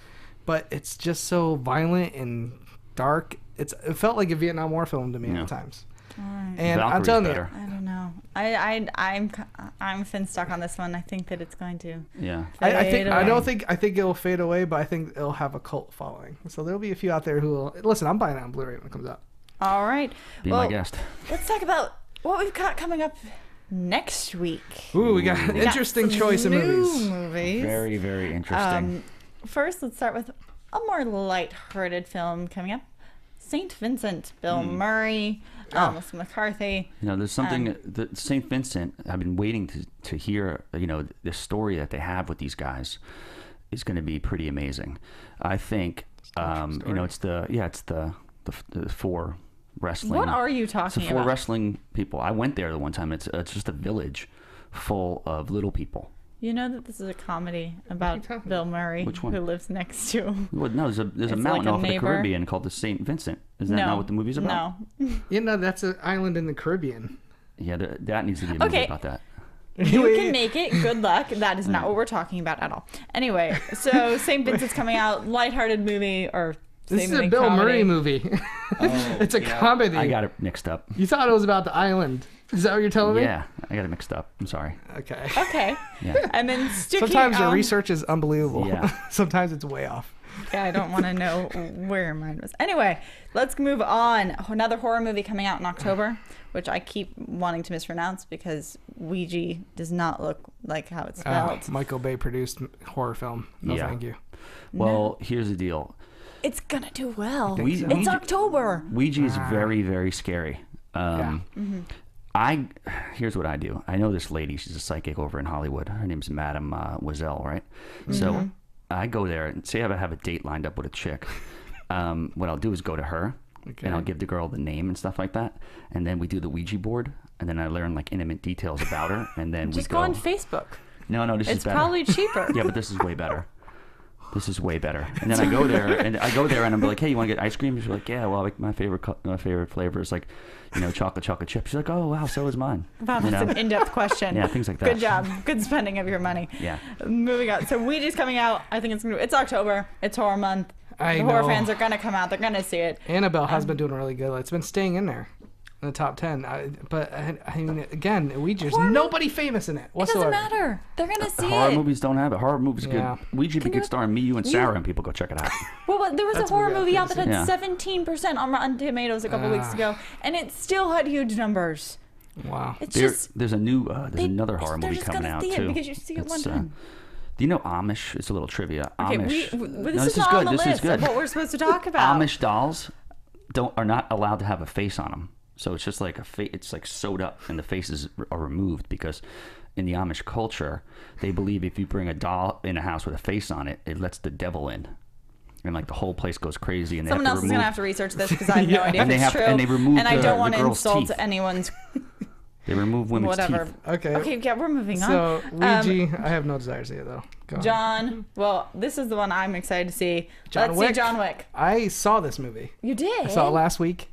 [SPEAKER 4] but it's just so violent and dark. It felt like a Vietnam War film to me
[SPEAKER 3] Yeah.
[SPEAKER 4] at times.
[SPEAKER 2] All right.
[SPEAKER 4] And I'm
[SPEAKER 3] Valkyrie's
[SPEAKER 4] telling
[SPEAKER 3] better.
[SPEAKER 2] I don't know. I'm thin stuck on this one. I think that it's going to.
[SPEAKER 3] Yeah.
[SPEAKER 4] I think it'll fade away, but I think it'll have a cult following. So there'll be a few out there who will listen. I'm buying it on Blu-ray when it comes out.
[SPEAKER 2] All right.
[SPEAKER 3] Be
[SPEAKER 2] well,
[SPEAKER 3] my guest.
[SPEAKER 2] let's talk about what we've got coming up next week.
[SPEAKER 4] Ooh, we got an
[SPEAKER 2] We got
[SPEAKER 4] interesting
[SPEAKER 2] some
[SPEAKER 4] choice of
[SPEAKER 2] new
[SPEAKER 4] movies.
[SPEAKER 2] movies.
[SPEAKER 3] Very, very interesting.
[SPEAKER 2] First, let's start with a more light-hearted film coming up. St. Vincent, Bill Murray, Melissa McCarthy.
[SPEAKER 3] You know, there's something that St. Vincent. I've been waiting to hear. You know, the story that they have with these guys is going to be pretty amazing. I think. You know, it's the 4 wrestling.
[SPEAKER 2] What are you
[SPEAKER 3] It's
[SPEAKER 2] talking
[SPEAKER 3] the 4
[SPEAKER 2] about?
[SPEAKER 3] wrestling people. I went there the one time. It's just a village full of little people.
[SPEAKER 2] You know that this is a comedy about
[SPEAKER 4] talking
[SPEAKER 2] Bill Murray,
[SPEAKER 3] Which one?
[SPEAKER 2] who lives next to.
[SPEAKER 3] Well, no, there's a
[SPEAKER 2] It's
[SPEAKER 3] mountain
[SPEAKER 2] like a
[SPEAKER 3] off of the
[SPEAKER 2] neighbor.
[SPEAKER 3] Caribbean called the St. Vincent. Is that
[SPEAKER 2] no,
[SPEAKER 3] not what the movie's about?
[SPEAKER 2] No.
[SPEAKER 4] You know, that's an island in the Caribbean.
[SPEAKER 3] Yeah, that needs to be a movie
[SPEAKER 2] Okay.
[SPEAKER 3] about that.
[SPEAKER 2] You can make it. Good luck. That is not what we're talking about at all. Anyway, so St. Vincent's coming out, lighthearted movie or.
[SPEAKER 4] This
[SPEAKER 2] same
[SPEAKER 4] is a
[SPEAKER 2] thing,
[SPEAKER 4] Bill
[SPEAKER 2] comedy.
[SPEAKER 4] Murray movie. It's a comedy.
[SPEAKER 3] I got it mixed up.
[SPEAKER 4] You thought it was about the island. Is that what you're telling me?
[SPEAKER 3] Yeah, I got it mixed up. I'm sorry.
[SPEAKER 4] Okay.
[SPEAKER 2] Okay.
[SPEAKER 3] Yeah.
[SPEAKER 2] And then Stucky.
[SPEAKER 4] Sometimes the research is unbelievable.
[SPEAKER 3] Yeah.
[SPEAKER 4] Sometimes it's way off.
[SPEAKER 2] Yeah, I don't want to know where mine was. Anyway, let's move on. Another horror movie coming out in October, which I keep wanting to mispronounce because Ouija does not look like how it's spelled.
[SPEAKER 4] Michael Bay produced horror film. No,
[SPEAKER 3] Yeah.
[SPEAKER 4] thank you.
[SPEAKER 3] Well, here's the deal.
[SPEAKER 2] It's gonna do well.
[SPEAKER 4] think so?
[SPEAKER 2] It's October.
[SPEAKER 3] Ouija is very, very scary.
[SPEAKER 4] Yeah.
[SPEAKER 3] Here's what I do. I know this lady. She's a psychic over in Hollywood. Her name's Madame Wazelle, right? So I go there and say I have a date lined up with a chick. What I'll do is go to her and I'll give the girl the name and stuff like that. And then we do the Ouija board. And then I learn like intimate details about her. And then
[SPEAKER 2] Just
[SPEAKER 3] we
[SPEAKER 2] go on Facebook.
[SPEAKER 3] No, this is
[SPEAKER 2] It's
[SPEAKER 3] better.
[SPEAKER 2] probably cheaper.
[SPEAKER 3] Yeah, but this is way better. This is way better. And then I go there and I'm like, hey, you want to get ice cream? She's like, yeah, well, like my favorite flavor is like, you know, chocolate chip. She's like, oh wow, so is mine.
[SPEAKER 2] Wow,
[SPEAKER 3] You
[SPEAKER 2] that's
[SPEAKER 3] know?
[SPEAKER 2] an in-depth question.
[SPEAKER 3] Yeah, things like that.
[SPEAKER 2] Good job. Good spending of your money.
[SPEAKER 3] Yeah.
[SPEAKER 2] Moving on. So Ouija's coming out. I think it's October. It's horror month.
[SPEAKER 4] I
[SPEAKER 2] The horror
[SPEAKER 4] know.
[SPEAKER 2] fans are gonna come out. They're gonna see it.
[SPEAKER 4] Annabelle has been doing really good. It's been staying in there. in the top 10. But I mean, again, Ouija's nobody famous in it
[SPEAKER 2] It
[SPEAKER 4] whatsoever.
[SPEAKER 2] doesn't matter. They're gonna see
[SPEAKER 3] Horror
[SPEAKER 2] it.
[SPEAKER 3] movies don't have it. Horror movies are
[SPEAKER 4] Yeah.
[SPEAKER 3] good. Ouija could star me, you, and Sarah, and people go check it out.
[SPEAKER 2] Well, but there was
[SPEAKER 4] That's
[SPEAKER 2] a horror
[SPEAKER 4] what we got
[SPEAKER 2] movie out that had
[SPEAKER 3] Yeah.
[SPEAKER 2] 17% on Rotten Tomatoes a couple weeks ago, and it still had huge numbers.
[SPEAKER 4] Wow.
[SPEAKER 2] It's just
[SPEAKER 3] There's another horror
[SPEAKER 2] they're
[SPEAKER 3] movie
[SPEAKER 2] just
[SPEAKER 3] coming
[SPEAKER 2] gonna
[SPEAKER 3] out
[SPEAKER 2] see it
[SPEAKER 3] too.
[SPEAKER 2] because you see it one
[SPEAKER 3] It's,
[SPEAKER 2] time.
[SPEAKER 3] do you know Amish? It's a little trivia.
[SPEAKER 2] Okay,
[SPEAKER 3] Amish.
[SPEAKER 2] this is not
[SPEAKER 3] good.
[SPEAKER 2] on the
[SPEAKER 3] This
[SPEAKER 2] list
[SPEAKER 3] is good.
[SPEAKER 2] of what we're supposed to talk about.
[SPEAKER 3] Amish dolls are not allowed to have a face on them. So it's just like it's like sewed up, and the faces are removed because in the Amish culture, they believe if you bring a doll in a house with a face on it, it lets the devil in, and like the whole place goes crazy. And
[SPEAKER 2] Someone
[SPEAKER 3] they have
[SPEAKER 2] else
[SPEAKER 3] to
[SPEAKER 2] is
[SPEAKER 3] remove,
[SPEAKER 2] gonna have to research this because I have no idea if
[SPEAKER 3] And they
[SPEAKER 2] it's
[SPEAKER 3] have-
[SPEAKER 2] true.
[SPEAKER 3] and they remove
[SPEAKER 2] I
[SPEAKER 3] the-
[SPEAKER 2] don't
[SPEAKER 3] the
[SPEAKER 2] want to
[SPEAKER 3] girl's
[SPEAKER 2] insult
[SPEAKER 3] teeth.
[SPEAKER 2] anyone's
[SPEAKER 3] They remove women's
[SPEAKER 2] whatever.
[SPEAKER 3] teeth.
[SPEAKER 4] Okay.
[SPEAKER 2] Okay, yeah, we're moving on.
[SPEAKER 4] So Ouija, I have no desire to see it though. Go on.
[SPEAKER 2] John, well, this is the one I'm excited to see.
[SPEAKER 4] John
[SPEAKER 2] Let's
[SPEAKER 4] Wick.
[SPEAKER 2] see John Wick.
[SPEAKER 4] I saw this movie.
[SPEAKER 2] You did?
[SPEAKER 4] I saw it last week,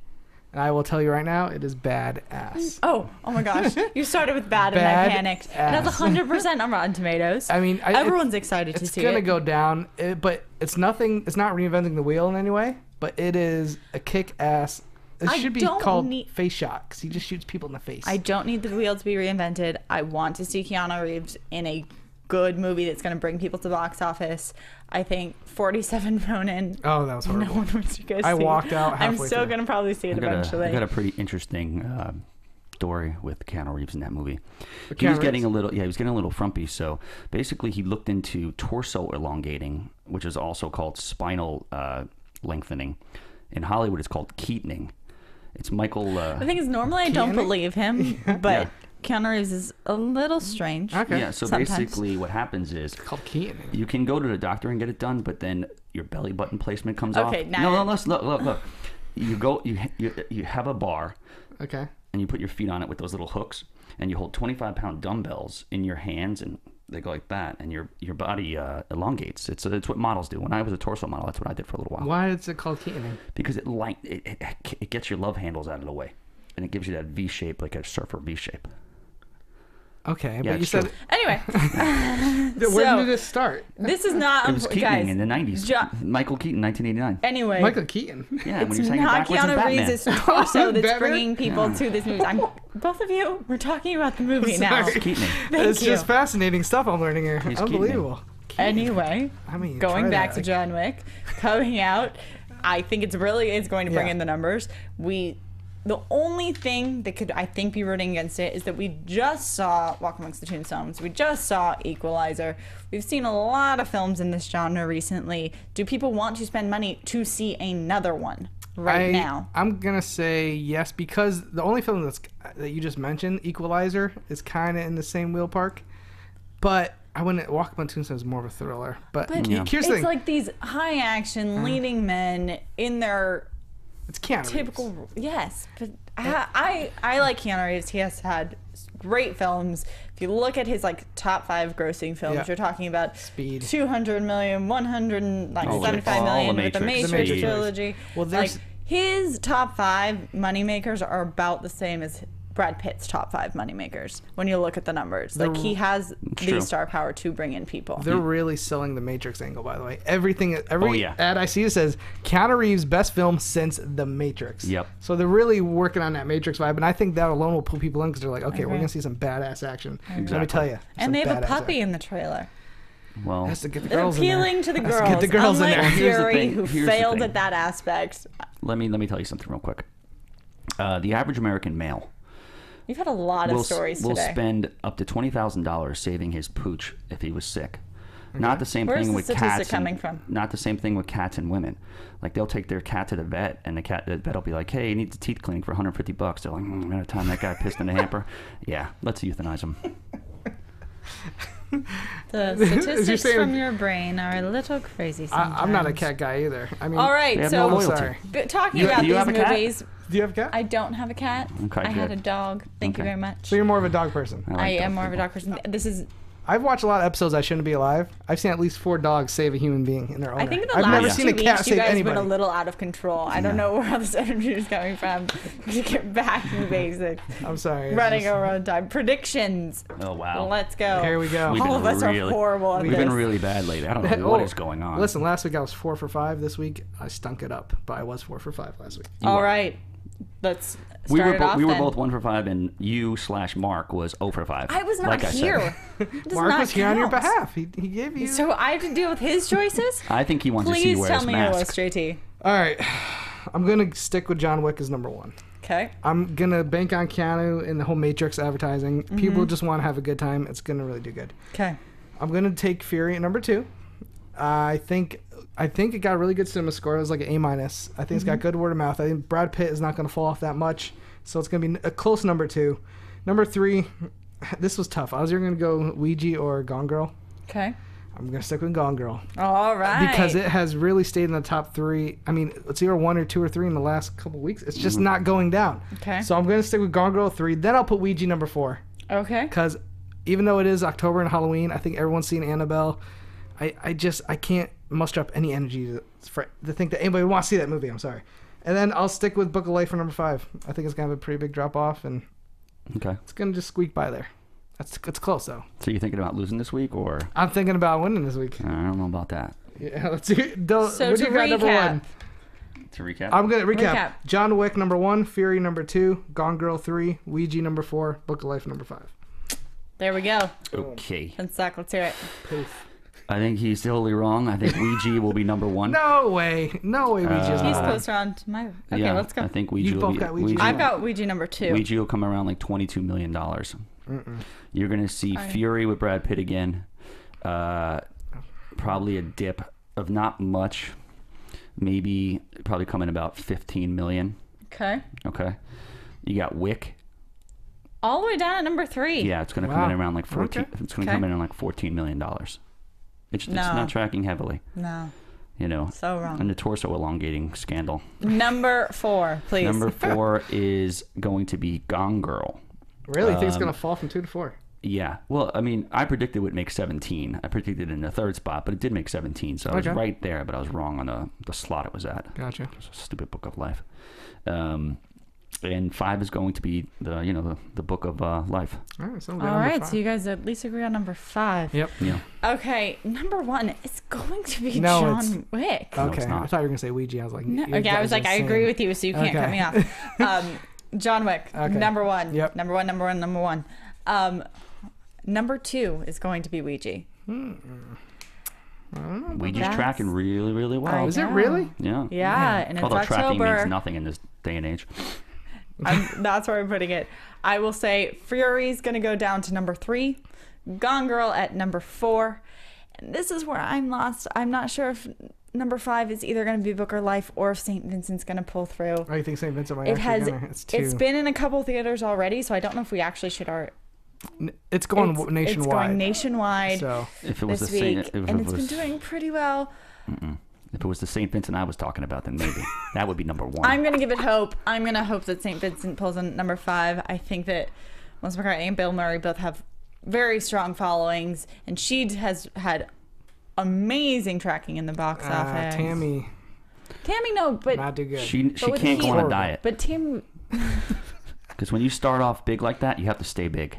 [SPEAKER 4] and I will tell you right now, it is badass.
[SPEAKER 2] Oh my gosh. You started with bad and
[SPEAKER 4] Bad
[SPEAKER 2] I panicked. It has
[SPEAKER 4] ass.
[SPEAKER 2] 100% on Rotten Tomatoes.
[SPEAKER 4] I mean,
[SPEAKER 2] everyone's excited to
[SPEAKER 4] it's
[SPEAKER 2] see
[SPEAKER 4] gonna
[SPEAKER 2] it.
[SPEAKER 4] go down, but it's nothing. It's not reinventing the wheel in any way, but it is a kick-ass. It
[SPEAKER 2] I
[SPEAKER 4] should be
[SPEAKER 2] don't
[SPEAKER 4] called
[SPEAKER 2] need-
[SPEAKER 4] face shot because he just shoots people in the face.
[SPEAKER 2] I don't need the wheel to be reinvented. I want to see Keanu Reeves in a good movie that's going to bring people to the box office. I think 47 Ronin.
[SPEAKER 4] Oh, that was horrible.
[SPEAKER 2] No one wants to go see.
[SPEAKER 4] I walked out
[SPEAKER 2] I'm
[SPEAKER 4] halfway
[SPEAKER 2] still
[SPEAKER 4] through.
[SPEAKER 2] going to probably see it
[SPEAKER 3] I
[SPEAKER 2] eventually.
[SPEAKER 3] got a pretty interesting story with Keanu Reeves in that movie.
[SPEAKER 4] With
[SPEAKER 3] He was
[SPEAKER 4] Keanu
[SPEAKER 3] getting
[SPEAKER 4] Reeves?
[SPEAKER 3] he was getting a little frumpy. So basically, he looked into torso elongating, which is also called spinal lengthening. In Hollywood, it's called Keatoning. It's Michael.
[SPEAKER 2] The thing is, normally I don't
[SPEAKER 4] Keanu?
[SPEAKER 2] believe him, but
[SPEAKER 3] Yeah.
[SPEAKER 2] Keanu Reeves is a little strange.
[SPEAKER 4] Okay.
[SPEAKER 3] Yeah. So
[SPEAKER 2] Sometimes.
[SPEAKER 3] basically, what happens is
[SPEAKER 4] called Keaton.
[SPEAKER 3] you can go to the doctor and get it done, but then your belly button placement comes off.
[SPEAKER 2] Okay, now
[SPEAKER 3] No,
[SPEAKER 2] you're-
[SPEAKER 3] let's look. You have a bar.
[SPEAKER 4] Okay.
[SPEAKER 3] And you put your feet on it with those little hooks, and you hold 25-pound dumbbells in your hands, and they go like that, and your body elongates. It's what models do. When I was a torso model, that's what I did for a little while.
[SPEAKER 4] Why is it called Keaton?
[SPEAKER 3] Because it gets your love handles out of the way, and it gives you that V shape, like a surfer V shape.
[SPEAKER 4] Okay,
[SPEAKER 3] Yeah,
[SPEAKER 4] but you
[SPEAKER 3] it's
[SPEAKER 4] said
[SPEAKER 3] true.
[SPEAKER 2] Anyway,
[SPEAKER 4] where
[SPEAKER 2] so-
[SPEAKER 4] did this start?
[SPEAKER 2] this is not
[SPEAKER 3] It was Keating
[SPEAKER 2] guys.
[SPEAKER 3] in the 90s.
[SPEAKER 2] Michael
[SPEAKER 3] Keaton, 1989.
[SPEAKER 2] Anyway,
[SPEAKER 4] Michael Keaton.
[SPEAKER 3] Yeah,
[SPEAKER 2] it's
[SPEAKER 3] when he was hanging
[SPEAKER 2] not
[SPEAKER 3] backwards in
[SPEAKER 2] Keanu
[SPEAKER 3] Batman.
[SPEAKER 2] Reeves' torso that's
[SPEAKER 4] Batman?
[SPEAKER 2] bringing people to this movie. Both of you, we're talking about the movie now.
[SPEAKER 4] Sorry.
[SPEAKER 3] It's Keating.
[SPEAKER 2] Thank
[SPEAKER 4] It's
[SPEAKER 2] you.
[SPEAKER 4] just fascinating stuff I'm learning here.
[SPEAKER 3] He's
[SPEAKER 4] Unbelievable.
[SPEAKER 2] Anyway,
[SPEAKER 4] I mean,
[SPEAKER 2] going
[SPEAKER 4] try
[SPEAKER 2] back
[SPEAKER 4] that.
[SPEAKER 2] to John Wick, coming out, I think it's going to bring
[SPEAKER 4] Yeah.
[SPEAKER 2] in the numbers. The only thing that could, I think, be rooting against it is that we just saw Walk Amongst the Tombstones. We just saw Equalizer. We've seen a lot of films in this genre recently. Do people want to spend money to see another one now?
[SPEAKER 4] I'm gonna say yes because the only film that you just mentioned, Equalizer, is kind of in the same wheel park. But I wouldn't Walk Among Tombstones is more of a thriller. But
[SPEAKER 3] Yeah.
[SPEAKER 4] here's the
[SPEAKER 2] It's
[SPEAKER 4] thing:
[SPEAKER 2] like these high action leading men in their
[SPEAKER 4] it's Keanu Reeves.
[SPEAKER 2] typical. Yes, but I like Keanu Reeves. He has had great films. If you look at his top 5 grossing films,
[SPEAKER 4] Yeah.
[SPEAKER 2] you're talking about
[SPEAKER 4] Speed.
[SPEAKER 2] 200 million, 175
[SPEAKER 3] all
[SPEAKER 2] million
[SPEAKER 3] the
[SPEAKER 2] with the
[SPEAKER 3] Matrix.
[SPEAKER 2] Matrix
[SPEAKER 3] Speed.
[SPEAKER 2] trilogy.
[SPEAKER 4] Well, there's-
[SPEAKER 2] his top 5 moneymakers are about the same as Brad Pitt's top 5 moneymakers when you look at the numbers. He has
[SPEAKER 3] true.
[SPEAKER 2] the star power to bring in people.
[SPEAKER 4] They're really selling the Matrix angle, by the way. Every
[SPEAKER 3] yeah.
[SPEAKER 4] ad I see says Keanu Reeves' best film since The Matrix.
[SPEAKER 3] Yep.
[SPEAKER 4] So they're really working on that Matrix vibe, and I think that alone will pull people in because they're like, okay, we're
[SPEAKER 2] agree.
[SPEAKER 4] gonna see some badass action. Let me
[SPEAKER 3] Exactly.
[SPEAKER 4] tell you.
[SPEAKER 2] And they have a
[SPEAKER 4] badass
[SPEAKER 2] puppy
[SPEAKER 4] action.
[SPEAKER 2] in the trailer.
[SPEAKER 3] Well,
[SPEAKER 4] Has to get the
[SPEAKER 2] They're
[SPEAKER 4] girls in there.
[SPEAKER 2] appealing to the
[SPEAKER 4] Has
[SPEAKER 2] girls.
[SPEAKER 4] get the girls in
[SPEAKER 2] unlike
[SPEAKER 4] there.
[SPEAKER 3] Here's the
[SPEAKER 2] Fury,
[SPEAKER 3] thing.
[SPEAKER 2] who
[SPEAKER 3] Here's the
[SPEAKER 2] failed
[SPEAKER 3] thing.
[SPEAKER 2] at that aspect.
[SPEAKER 3] let me tell you something real quick. The average American male
[SPEAKER 2] You've had a lot of stories
[SPEAKER 3] will
[SPEAKER 2] today.
[SPEAKER 3] spend up to $20,000 saving his pooch if he was sick. Not the same
[SPEAKER 2] Where's
[SPEAKER 3] thing
[SPEAKER 2] the
[SPEAKER 3] with
[SPEAKER 2] statistic
[SPEAKER 3] cats.
[SPEAKER 2] coming from?
[SPEAKER 3] Not the same thing with cats and women. Like they'll take their cat to the vet, and the vet will be like, "Hey, he needs a teeth cleaning for $150." They're like, "At a time that guy pissed in the hamper." Yeah, let's euthanize him.
[SPEAKER 2] The
[SPEAKER 4] Is he
[SPEAKER 2] statistics
[SPEAKER 4] saying-
[SPEAKER 2] from your brain are a little crazy sometimes.
[SPEAKER 4] I'm not a cat guy either. I mean,
[SPEAKER 2] All right,
[SPEAKER 3] They have
[SPEAKER 2] so
[SPEAKER 3] no
[SPEAKER 4] I'm
[SPEAKER 3] loyalty.
[SPEAKER 4] sorry.
[SPEAKER 2] talking
[SPEAKER 3] You-
[SPEAKER 2] about
[SPEAKER 3] do you
[SPEAKER 2] these
[SPEAKER 3] have a cat?
[SPEAKER 2] movies,
[SPEAKER 4] Do you have a cat?
[SPEAKER 2] I don't have a cat.
[SPEAKER 3] Okay,
[SPEAKER 2] I had
[SPEAKER 3] good.
[SPEAKER 2] a dog. Thank you
[SPEAKER 3] Okay.
[SPEAKER 2] very much.
[SPEAKER 4] So you're more of a dog person.
[SPEAKER 3] like
[SPEAKER 2] I
[SPEAKER 3] those
[SPEAKER 2] am more of a
[SPEAKER 3] people.
[SPEAKER 2] dog person. This is.
[SPEAKER 4] I've watched a lot of episodes I Shouldn't Be Alive. I've seen at least 4 dogs save a human being in their owner.
[SPEAKER 2] I think in the
[SPEAKER 4] I've
[SPEAKER 2] last
[SPEAKER 4] never
[SPEAKER 2] 2
[SPEAKER 4] seen a
[SPEAKER 2] weeks,
[SPEAKER 4] cat
[SPEAKER 2] you
[SPEAKER 4] save
[SPEAKER 2] guys
[SPEAKER 4] anybody.
[SPEAKER 2] went a little out of control. I don't know where all this energy is coming from. To get back to the basics.
[SPEAKER 4] I'm sorry. it's
[SPEAKER 2] Running
[SPEAKER 4] just-
[SPEAKER 2] over on time. Predictions.
[SPEAKER 3] Oh wow.
[SPEAKER 2] Let's go.
[SPEAKER 4] Here we go.
[SPEAKER 3] We've
[SPEAKER 2] All
[SPEAKER 3] been
[SPEAKER 2] of us are
[SPEAKER 3] really-
[SPEAKER 2] horrible at
[SPEAKER 3] We've
[SPEAKER 2] this.
[SPEAKER 3] been really bad lately. I don't know what
[SPEAKER 4] Oh,
[SPEAKER 3] is going on.
[SPEAKER 4] Listen, last week I was 4 for 5. This week I stunk it up, but I was 4 for 5 last week.
[SPEAKER 2] All right. Let's
[SPEAKER 3] We
[SPEAKER 2] start
[SPEAKER 3] were
[SPEAKER 2] it off
[SPEAKER 3] we were
[SPEAKER 2] then.
[SPEAKER 3] both 1 for 5, and you/Mark was 0 for 5.
[SPEAKER 2] I was not
[SPEAKER 3] like
[SPEAKER 2] here.
[SPEAKER 3] I said.
[SPEAKER 2] It does
[SPEAKER 4] Mark
[SPEAKER 2] not
[SPEAKER 4] was here on your
[SPEAKER 2] count.
[SPEAKER 4] behalf. He gave you.
[SPEAKER 2] So I have to deal with his choices?
[SPEAKER 3] I think he wants to see
[SPEAKER 2] Please
[SPEAKER 3] you wear
[SPEAKER 2] tell
[SPEAKER 3] his
[SPEAKER 2] me your
[SPEAKER 3] mask.
[SPEAKER 2] list, JT.
[SPEAKER 4] All right. I'm going to stick with John Wick as number 1.
[SPEAKER 2] Okay.
[SPEAKER 4] I'm going to bank on Keanu and the whole Matrix advertising. People just want to have a good time. It's going to really do good.
[SPEAKER 2] Okay.
[SPEAKER 4] I'm going to take Fury at number 2. I think it got a really good cinema score. It was like an A-. I think it's got good word of mouth. I think Brad Pitt is not going to fall off that much. So it's going to be a close number 2. Number 3, this was tough. I was either going to go Ouija or Gone Girl.
[SPEAKER 2] Okay.
[SPEAKER 4] I'm going to stick with Gone Girl.
[SPEAKER 2] All right.
[SPEAKER 4] Because it has really stayed in the top 3. I mean, it's either 1 or 2 or 3 in the last couple weeks. It's just not going down.
[SPEAKER 2] Okay.
[SPEAKER 4] So I'm going to stick with Gone Girl 3. Then I'll put Ouija number 4.
[SPEAKER 2] Okay.
[SPEAKER 4] Because even though it is October and Halloween, I think everyone's seen Annabelle. I can't muster up any energy to think that anybody would want to see that movie. I'm sorry. And then I'll stick with Book of Life for number 5. I think it's going to have a pretty big drop off, and
[SPEAKER 3] Okay.
[SPEAKER 4] it's going to just squeak by there. It's close, though.
[SPEAKER 3] So you thinking about losing this week, or
[SPEAKER 4] I'm thinking about winning this week.
[SPEAKER 3] I don't know about that.
[SPEAKER 4] Yeah, let's see.
[SPEAKER 2] So
[SPEAKER 4] What
[SPEAKER 2] to
[SPEAKER 4] do you got number
[SPEAKER 2] recap,
[SPEAKER 4] 1?
[SPEAKER 3] To recap,
[SPEAKER 4] I'm going to recap.
[SPEAKER 2] Recap.
[SPEAKER 4] John Wick number 1, Fury number 2, Gone Girl 3, Ouija number 4, Book of Life number 5.
[SPEAKER 2] there we go.
[SPEAKER 3] okay.
[SPEAKER 2] Then Zach, let's hear it.
[SPEAKER 4] Poof.
[SPEAKER 3] I think he's totally wrong. I think Ouija will be number 1.
[SPEAKER 4] No way. No way Ouija's
[SPEAKER 2] He's
[SPEAKER 4] number 1.
[SPEAKER 2] closer on to my... Okay,
[SPEAKER 3] yeah,
[SPEAKER 2] let's go.
[SPEAKER 3] I think Ouija
[SPEAKER 4] You
[SPEAKER 3] will
[SPEAKER 4] both
[SPEAKER 3] be.
[SPEAKER 4] got Ouija.
[SPEAKER 2] I've got Ouija number 2.
[SPEAKER 3] Ouija will come around like $22 million. You're going to see Fury with Brad Pitt again. Probably a dip of not much. Maybe probably coming about 15 million.
[SPEAKER 2] Okay.
[SPEAKER 3] Okay. You got Wick.
[SPEAKER 2] All the way down at number 3.
[SPEAKER 3] Yeah, it's going to
[SPEAKER 4] Wow.
[SPEAKER 3] come in around like 14.
[SPEAKER 4] Okay.
[SPEAKER 3] It's going to
[SPEAKER 2] Okay.
[SPEAKER 3] come in at like $14 million. It's
[SPEAKER 2] No.
[SPEAKER 3] not tracking heavily,
[SPEAKER 2] No.
[SPEAKER 3] you know.
[SPEAKER 2] So wrong.
[SPEAKER 3] And the torso elongating scandal.
[SPEAKER 2] Number 4, please.
[SPEAKER 3] Number 4 is going to be Gone Girl.
[SPEAKER 4] Really? You think it's going to fall from 2 to 4?
[SPEAKER 3] Yeah. Well, I mean, I predicted it would make 17. I predicted it in the 3rd spot, but it did make 17. So I was
[SPEAKER 4] Okay.
[SPEAKER 3] right there, but I was wrong on the slot it was at.
[SPEAKER 4] Gotcha.
[SPEAKER 3] It was a stupid Book of Life. And 5 is going to be the Book of Life.
[SPEAKER 4] All right, so
[SPEAKER 2] All right, so you guys at least agree on number 5.
[SPEAKER 4] Yep.
[SPEAKER 3] Yeah.
[SPEAKER 2] Okay, number 1 is going to be
[SPEAKER 4] No,
[SPEAKER 2] John Wick.
[SPEAKER 3] No,
[SPEAKER 4] Okay.
[SPEAKER 3] it's not.
[SPEAKER 4] I thought you were going to say Ouija. I was like,
[SPEAKER 2] No,
[SPEAKER 4] you
[SPEAKER 2] okay, I was
[SPEAKER 4] guys
[SPEAKER 2] like,
[SPEAKER 4] are
[SPEAKER 2] I agree
[SPEAKER 4] saying-
[SPEAKER 2] with you, so you can't cut me off. John Wick,
[SPEAKER 4] Okay.
[SPEAKER 2] number 1.
[SPEAKER 4] Yep.
[SPEAKER 2] Number 1. Number 2 is going to be Ouija.
[SPEAKER 3] Ouija's
[SPEAKER 2] That's-
[SPEAKER 3] tracking really, really well.
[SPEAKER 2] I
[SPEAKER 4] Is it
[SPEAKER 2] know.
[SPEAKER 4] really?
[SPEAKER 3] Yeah.
[SPEAKER 2] Yeah, and it's
[SPEAKER 3] Although tracking means
[SPEAKER 2] October.
[SPEAKER 3] nothing in this day and age.
[SPEAKER 2] That's where I'm putting it. I will say Fury's going to go down to number 3. Gone Girl at number 4. And this is where I'm lost. I'm not sure if number 5 is either going to be Book or Life or if St. Vincent's going to pull through.
[SPEAKER 4] Oh, you think St. Vincent might
[SPEAKER 2] It
[SPEAKER 4] actually
[SPEAKER 2] has.
[SPEAKER 4] gonna, it's 2.
[SPEAKER 2] It's been in a couple theaters already, so I don't know if we actually should.
[SPEAKER 4] It's going
[SPEAKER 2] It's
[SPEAKER 4] nationwide.
[SPEAKER 2] going nationwide
[SPEAKER 4] So
[SPEAKER 3] If it was
[SPEAKER 2] this
[SPEAKER 3] the same,
[SPEAKER 2] week,
[SPEAKER 3] if
[SPEAKER 2] and
[SPEAKER 3] it
[SPEAKER 2] it's
[SPEAKER 3] was,
[SPEAKER 2] been doing pretty well.
[SPEAKER 3] if it was the St. Vincent I was talking about, then maybe that would be number 1.
[SPEAKER 2] I'm gonna give it hope. I'm gonna hope that St. Vincent pulls in number 5. I think that Melissa McCarthy and Bill Murray both have very strong followings, and she has had amazing tracking in the box office.
[SPEAKER 4] Tammy,
[SPEAKER 2] No, but
[SPEAKER 4] not too good.
[SPEAKER 3] She
[SPEAKER 2] with
[SPEAKER 3] can't go on a
[SPEAKER 4] horrible.
[SPEAKER 3] diet
[SPEAKER 2] but Tammy.
[SPEAKER 3] because when you start off big like that, you have to stay big.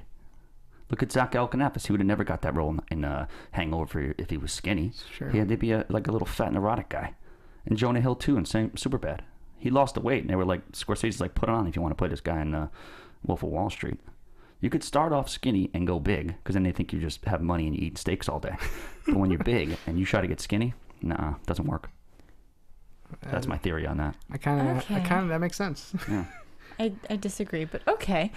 [SPEAKER 3] Look at Zach Galifianakis. He would have never got that role in Hangover if he was skinny.
[SPEAKER 4] Sure.
[SPEAKER 3] He had to be like a little fat neurotic guy. And Jonah Hill too in Superbad. He lost the weight, and they were like, Scorsese's like, put it on if you want to play this guy in Wolf of Wall Street. You could start off skinny and go big, because then they think you just have money and you eat steaks all day. But when you're big and you try to get skinny, nah, doesn't work. That's my theory on that.
[SPEAKER 4] I kind of,
[SPEAKER 2] Okay.
[SPEAKER 4] that makes sense.
[SPEAKER 3] Yeah.
[SPEAKER 2] I disagree, but okay.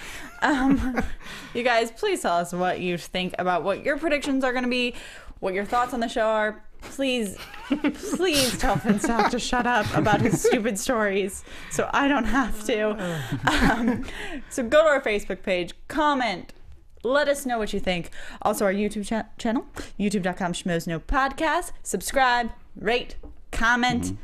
[SPEAKER 2] You guys, please tell us what you think about what your predictions are going to be, what your thoughts on the show are. Please tell Finstock to shut up about his stupid stories so I don't have to. So go to our Facebook page, comment, let us know what you think. Also, our YouTube channel, youtube.com/schmoesnopodcast. Subscribe, rate, comment,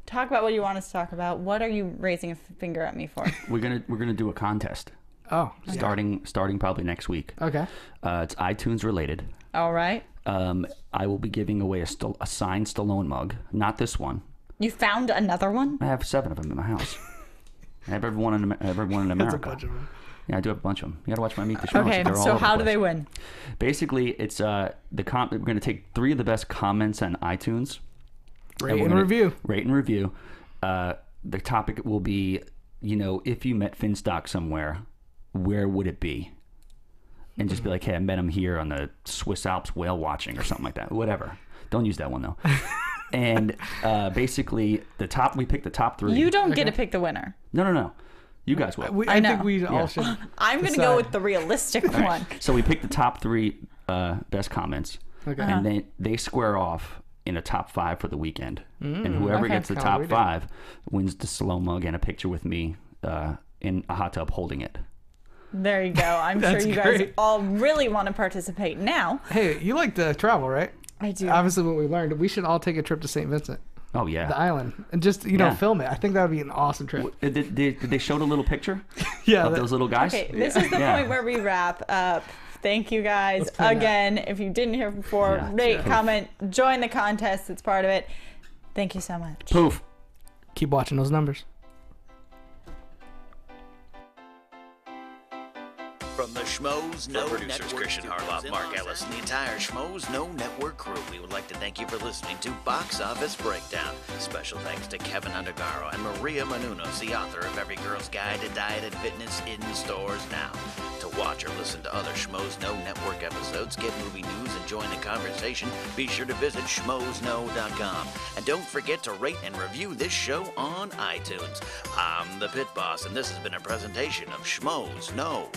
[SPEAKER 2] talk about what you want us to talk about. What are you raising a finger at me for?
[SPEAKER 3] We're gonna do a contest
[SPEAKER 4] Oh,
[SPEAKER 3] starting probably next week.
[SPEAKER 4] okay.
[SPEAKER 3] It's iTunes related.
[SPEAKER 2] All right.
[SPEAKER 3] I will be giving away a signed Stallone mug. Not this one.
[SPEAKER 2] You found another one?
[SPEAKER 3] I have 7 of them in my house. I have everyone in America.
[SPEAKER 4] That's a bunch of them.
[SPEAKER 3] Yeah, I do have a bunch of them. You gotta watch my Meet the Schmoes.
[SPEAKER 2] Okay,
[SPEAKER 3] They're all
[SPEAKER 2] so
[SPEAKER 3] over the
[SPEAKER 2] how do
[SPEAKER 3] place.
[SPEAKER 2] they win?
[SPEAKER 3] Basically, it's we're gonna take 3 of the best comments on iTunes.
[SPEAKER 4] Rate
[SPEAKER 3] we're
[SPEAKER 4] and
[SPEAKER 3] gonna
[SPEAKER 4] review.
[SPEAKER 3] Rate and review. The topic will be if you met Finstock somewhere, where would it be? And just be like, hey, I met him here on the Swiss Alps whale watching or something like that. Whatever. Don't use that one, though. And basically, we picked the top 3.
[SPEAKER 2] You don't get to pick the winner.
[SPEAKER 3] No. You guys will.
[SPEAKER 4] I think we all should.
[SPEAKER 2] I'm going to go with the realistic one.
[SPEAKER 3] Right. So we picked the top 3 best comments.
[SPEAKER 4] Okay.
[SPEAKER 3] And then they square off in a top 5 for the weekend. And whoever gets the top 5 wins the slow mug and a picture with me in a hot tub holding it.
[SPEAKER 2] There you go. I'm sure you guys all really want to participate now.
[SPEAKER 4] Hey, you like to travel, right?
[SPEAKER 2] I do.
[SPEAKER 4] Obviously, what we learned, we should all take a trip to St. Vincent.
[SPEAKER 3] Oh, yeah.
[SPEAKER 4] The island. And just, film it. I think that would be an awesome trip.
[SPEAKER 3] Did they show the little picture
[SPEAKER 4] of
[SPEAKER 3] those little guys?
[SPEAKER 2] Okay, this is the point where we wrap up. Thank you guys again. If you didn't hear before, rate, comment, join the contest. It's part of it. Thank you so much.
[SPEAKER 3] Poof.
[SPEAKER 4] Keep watching those numbers.
[SPEAKER 1] From the Schmoes No Producers Christian Harloff, Mark Ellis, and the entire Schmoes No Network crew, we would like to thank you for listening to Box Office Breakdown. Special thanks to Kevin Undergaro and Maria Menounos, the author of Every Girl's Guide to Diet and Fitness, in stores now. To watch or listen to other Schmoes No Network episodes, get movie news, and join the conversation, be sure to visit schmoesno.com. And don't forget to rate and review this show on iTunes. I'm the Pit Boss, and this has been a presentation of Schmoes No